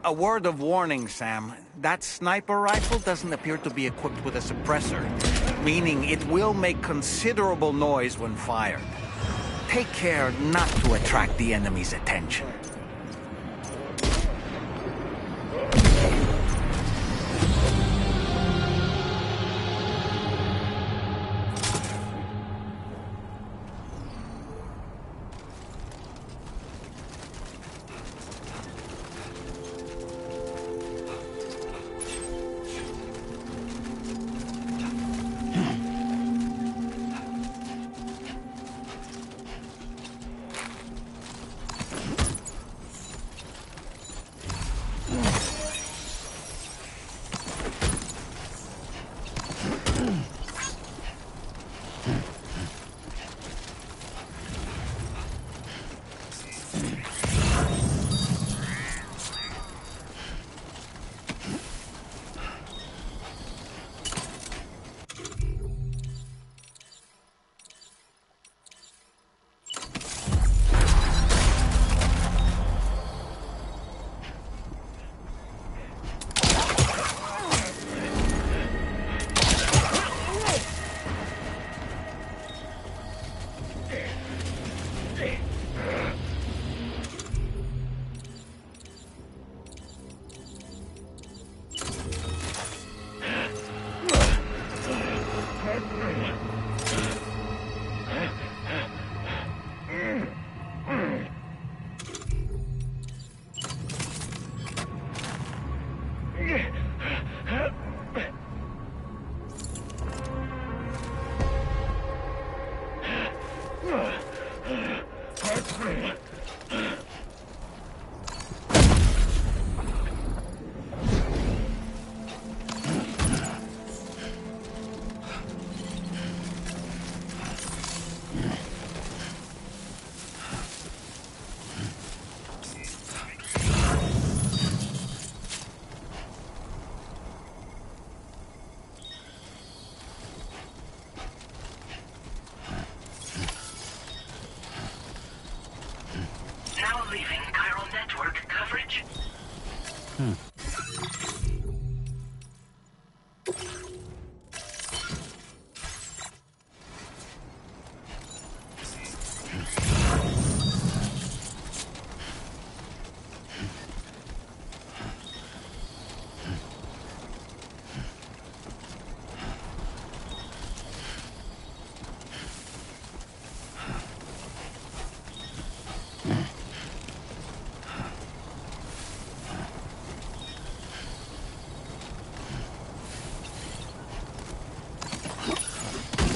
A word of warning, Sam. That sniper rifle doesn't appear to be equipped with a suppressor, meaning it will make considerable noise when fired. Take care not to attract the enemy's attention.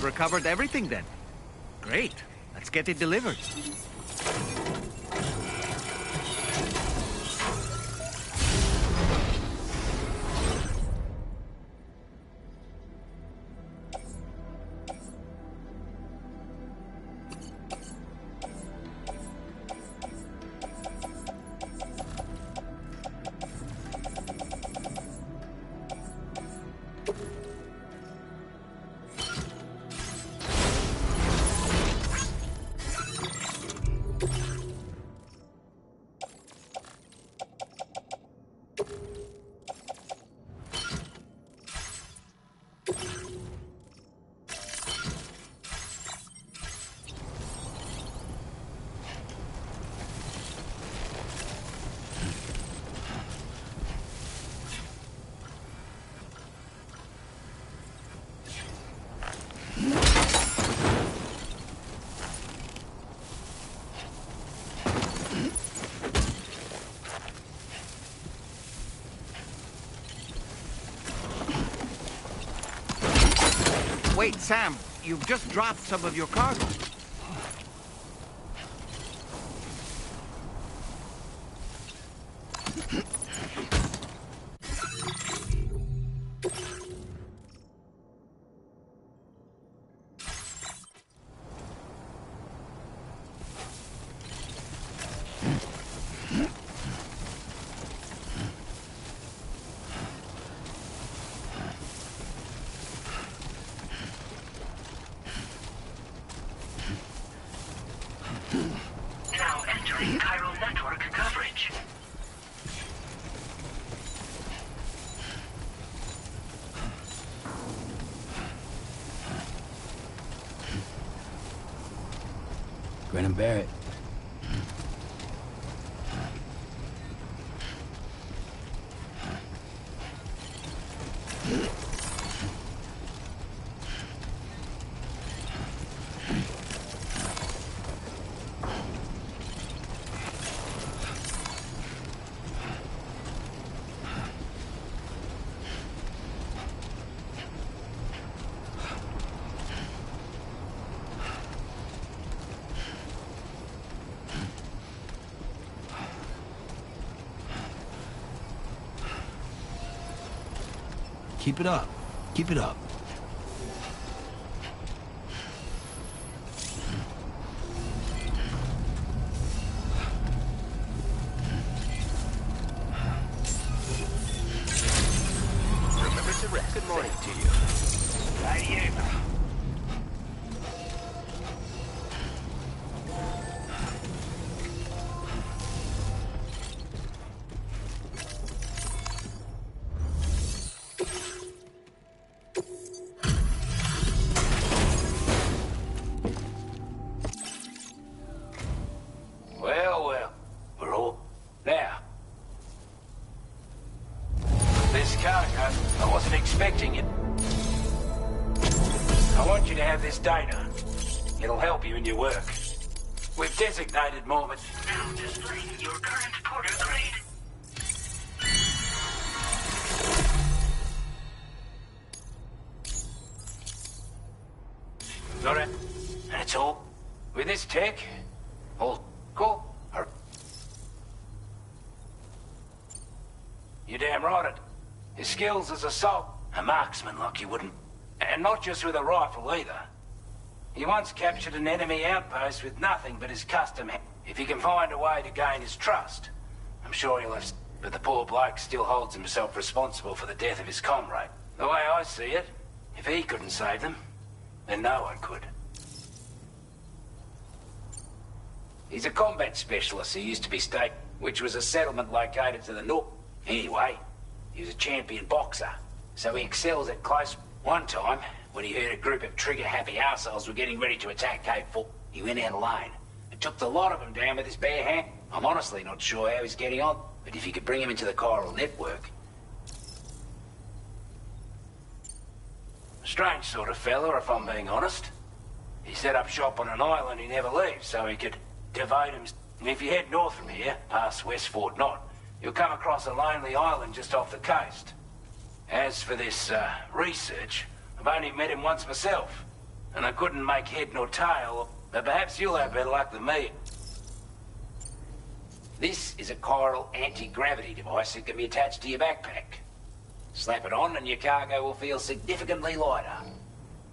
You've recovered everything then? Great. Let's get it delivered. Wait, Sam, you've just dropped some of your cargo. Now entering chiral network coverage. Grin and bear it. Keep it up. Keep it up. Remember to rest. Good morning to you. Right here. Well, well, we're all... Now. This cargo, I wasn't expecting it. I want you to have this data. It'll help you in your work. We've designated moments. Now displaying your current porter grade. Got it? That's all. With this tech, all cool. You're damn right. His skills as a marksman like you wouldn't. And not just with a rifle either. He once captured an enemy outpost with nothing but his custom. If he can find a way to gain his trust, I'm sure he'll have... But the poor bloke still holds himself responsible for the death of his comrade. The way I see it, if he couldn't save them, then no one could. He's a combat specialist who used to be state, which was a settlement located to the north. Anyway, he was a champion boxer, so he excels at close. One time, when he heard a group of trigger-happy arseholes were getting ready to attack Cape 4, he went out alone and took the lot of them down with his bare hand. I'm honestly not sure how he's getting on, but if you could bring him into the chiral network... Strange sort of fella, if I'm being honest. He set up shop on an island he never leaves, so he could devote him... If you head north from here, past West Fort Knot, you'll come across a lonely island just off the coast. As for this, research, I've only met him once myself. and I couldn't make head nor tail, but perhaps you'll have better luck than me. This is a chiral anti-gravity device that can be attached to your backpack. Slap it on and your cargo will feel significantly lighter.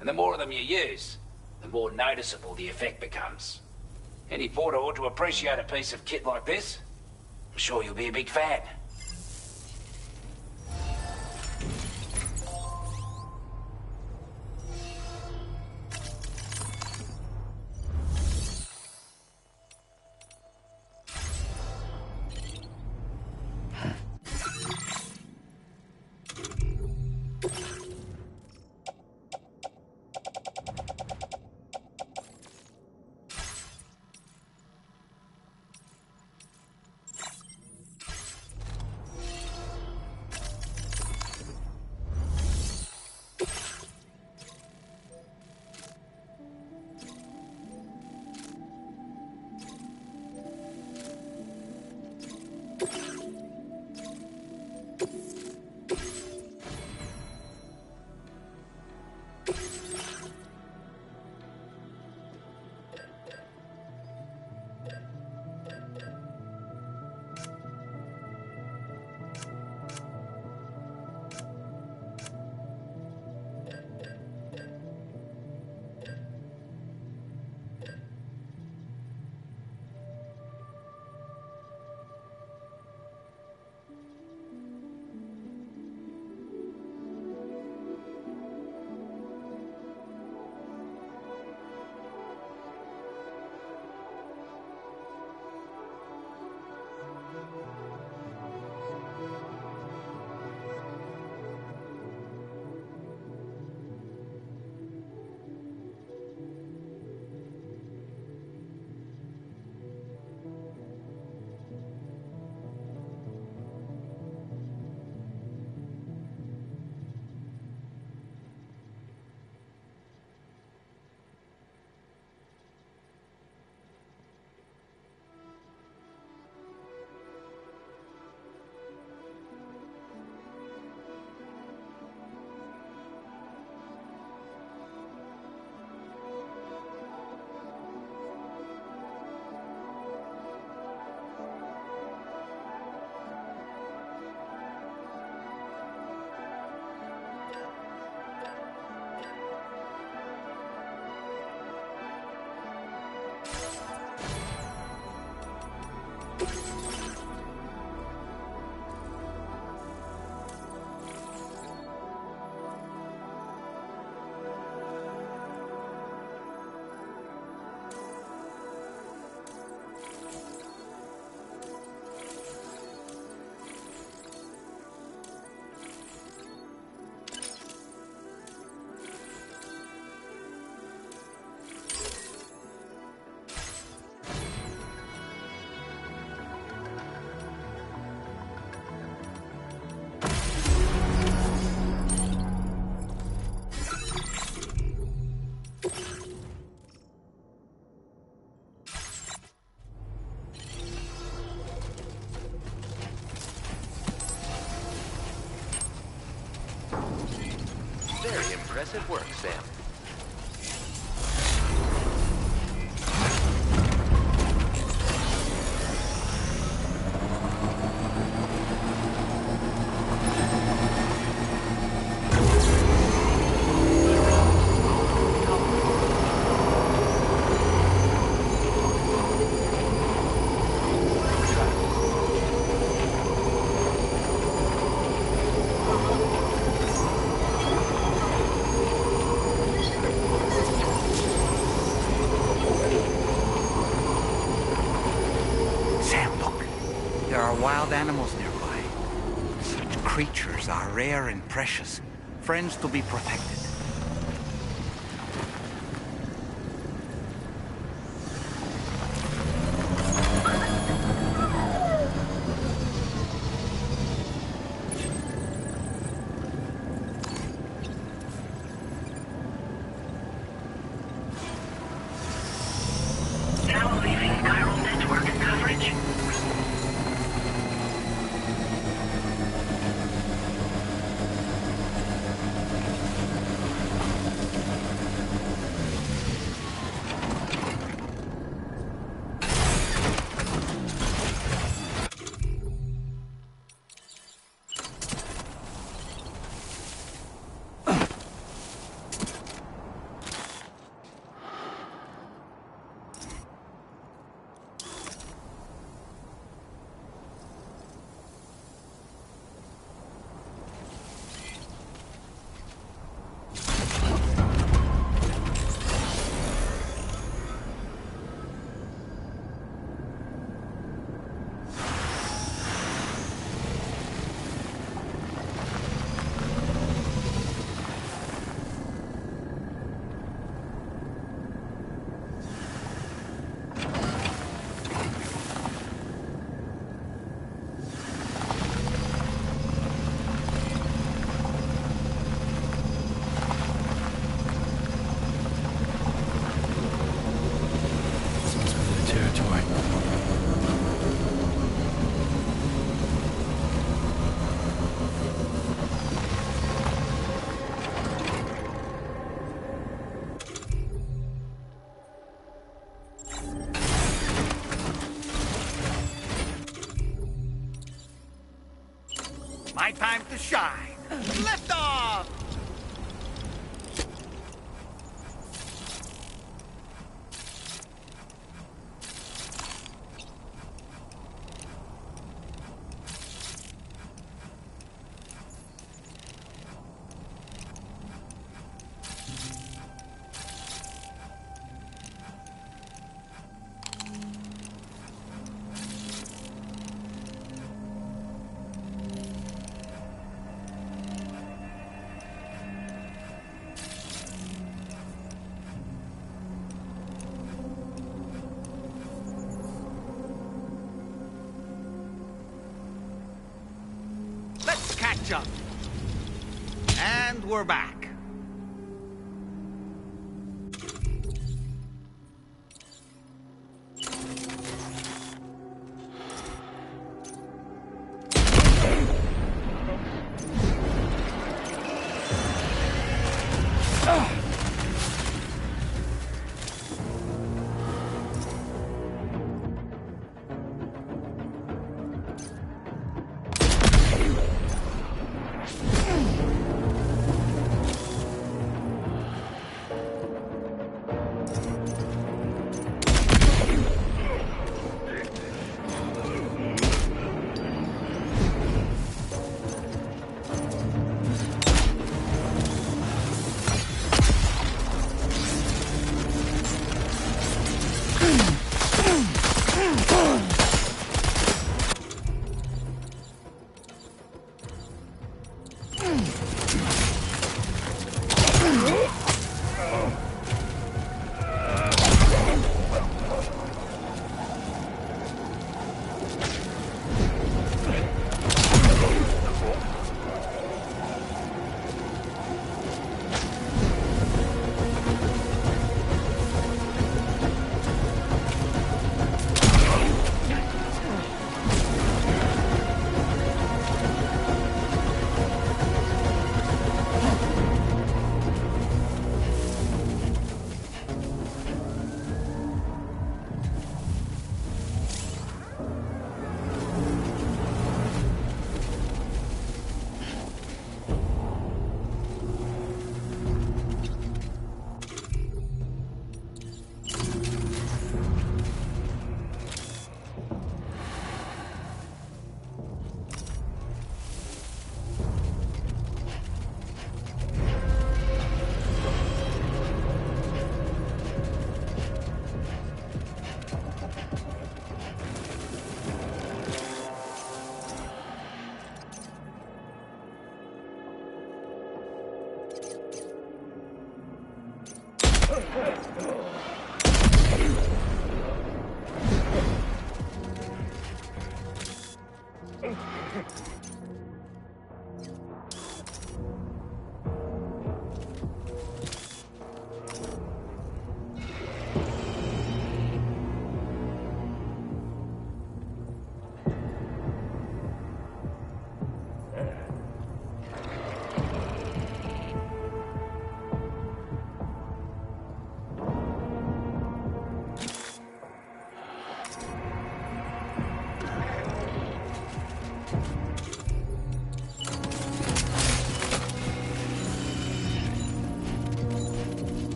And the more of them you use, the more noticeable the effect becomes. Any porter ought to appreciate a piece of kit like this. I'm sure you'll be a big fan. Very impressive work, Sam. Wild animals nearby. Such creatures are rare and precious, friends to be protected. Now leaving chiral network coverage. time to shine. Lift off! Let's catch up. And we're back.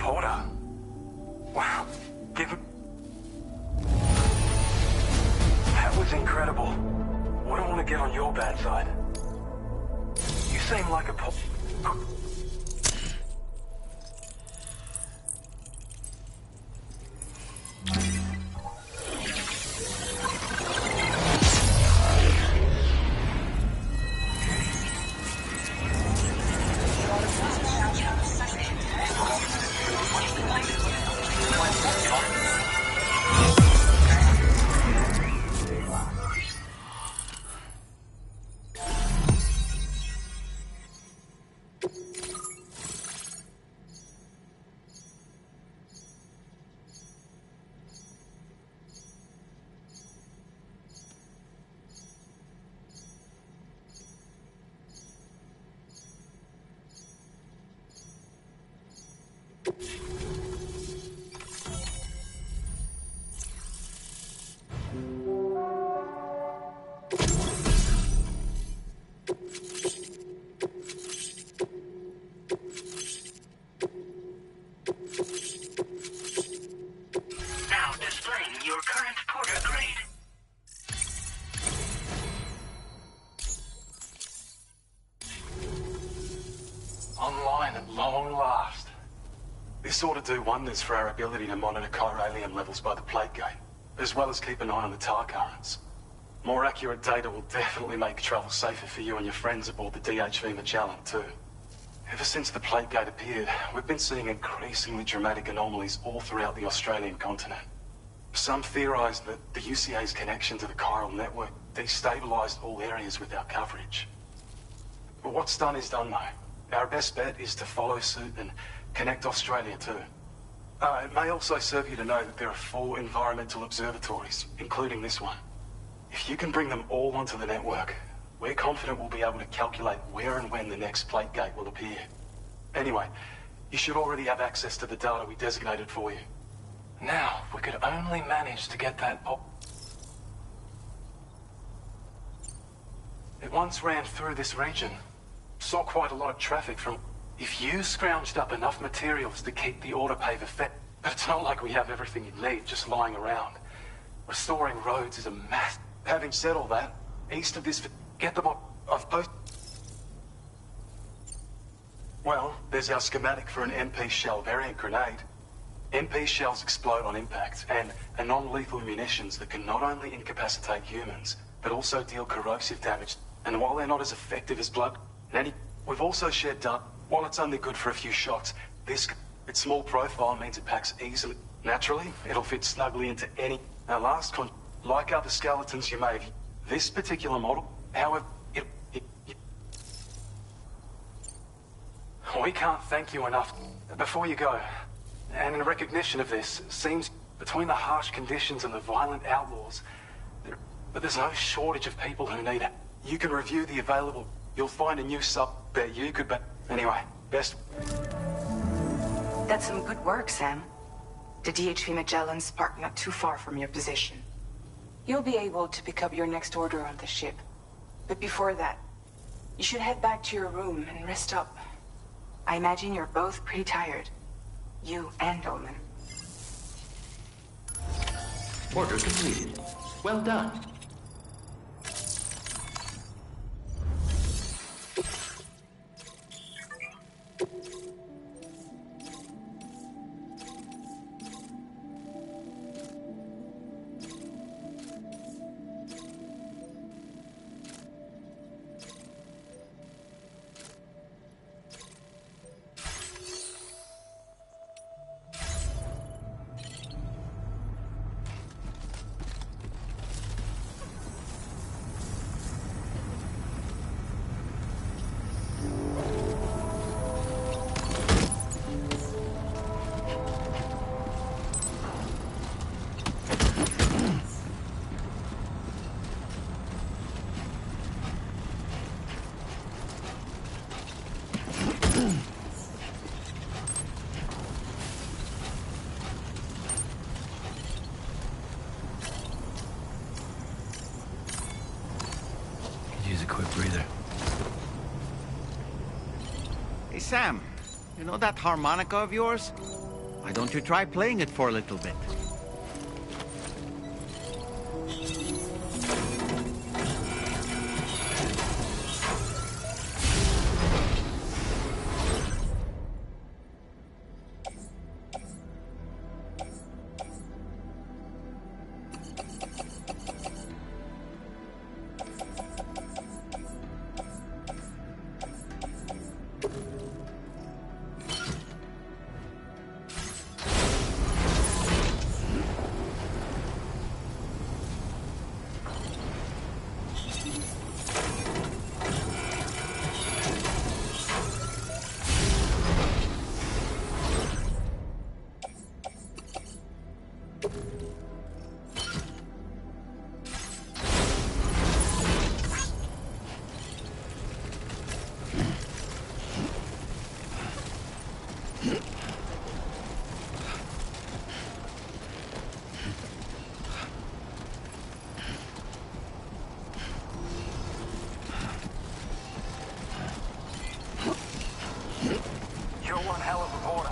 Porter. Wow. That was incredible. Wouldn't want to get on your bad side. You seem like a Now displaying your current Porter grade. Online at long last. This ought to do wonders for our ability to monitor chiralium levels by the plate gate, as well as keep an eye on the tar currents. More accurate data will definitely make travel safer for you and your friends aboard the DHV Magellan, too. Ever since the plate gate appeared, we've been seeing increasingly dramatic anomalies all throughout the Australian continent. Some theorize that the UCA's connection to the chiral network destabilized all areas with our coverage. But what's done is done, though. Our best bet is to follow suit and connect Australia too. It may also serve you to know that there are 4 environmental observatories, including this one. If you can bring them all onto the network, we're confident we'll be able to calculate where and when the next plate gate will appear. Anyway, you should already have access to the data we designated for you. Now, if we could only manage to get that It once ran through this region. Saw quite a lot of traffic from... If you scrounged up enough materials to keep the autopaver fed... But it's not like we have everything you need just lying around. Restoring roads is a mass... Having said all that, east of this... Get them up... I've both... Well, there's our schematic for an MP shell variant grenade. MP shells explode on impact, and are non-lethal munitions that can not only incapacitate humans, but also deal corrosive damage. And while they're not as effective as blood... We've also shared data. While it's only good for a few shots, its small profile means it packs easily. Naturally, it'll fit snugly into any... Like other skeletons you may have... This particular model, however, We can't thank you enough. Before you go, and in recognition of this, seems between the harsh conditions and the violent outlaws, but there's no shortage of people who need it. You can review the available... You'll find a new sub bet you could bet. Anyway, best... That's some good work, Sam. The DHV Magellan's parked not too far from your position. You'll be able to pick up your next order on the ship. But before that, you should head back to your room and rest up. I imagine you're both pretty tired. You and Dolman. Order completed. Well done. Use a quick breather. Hey, Sam. You know that harmonica of yours? Why don't you try playing it for a little bit? You're one hell of a porter.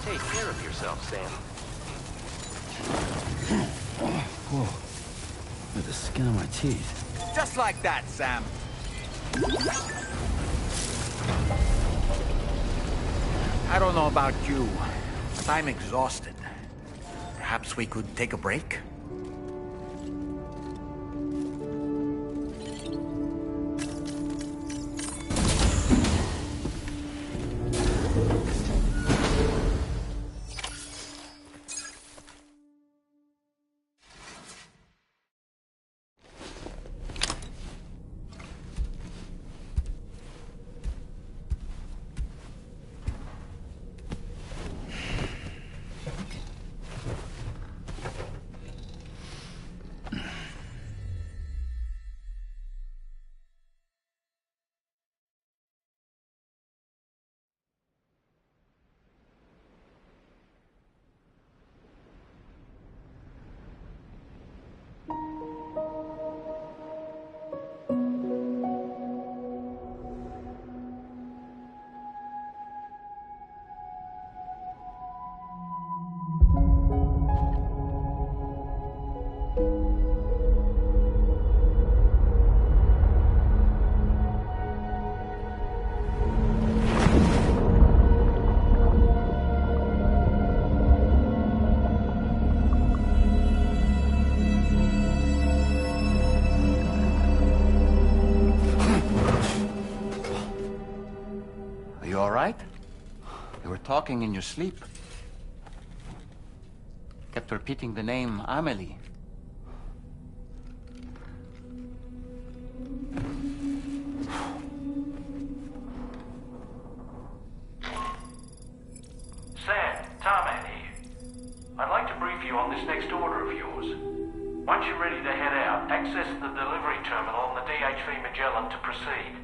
Take care of yourself, Sam. Whoa. Look at the skin on my teeth. Just like that, Sam. I don't know about you, but I'm exhausted. Perhaps we could take a break? You all right? You were talking in your sleep. Kept repeating the name Amelie. Sam, Tarman here. I'd like to brief you on this next order of yours. Once you're ready to head out, access the delivery terminal on the DHV Magellan to proceed.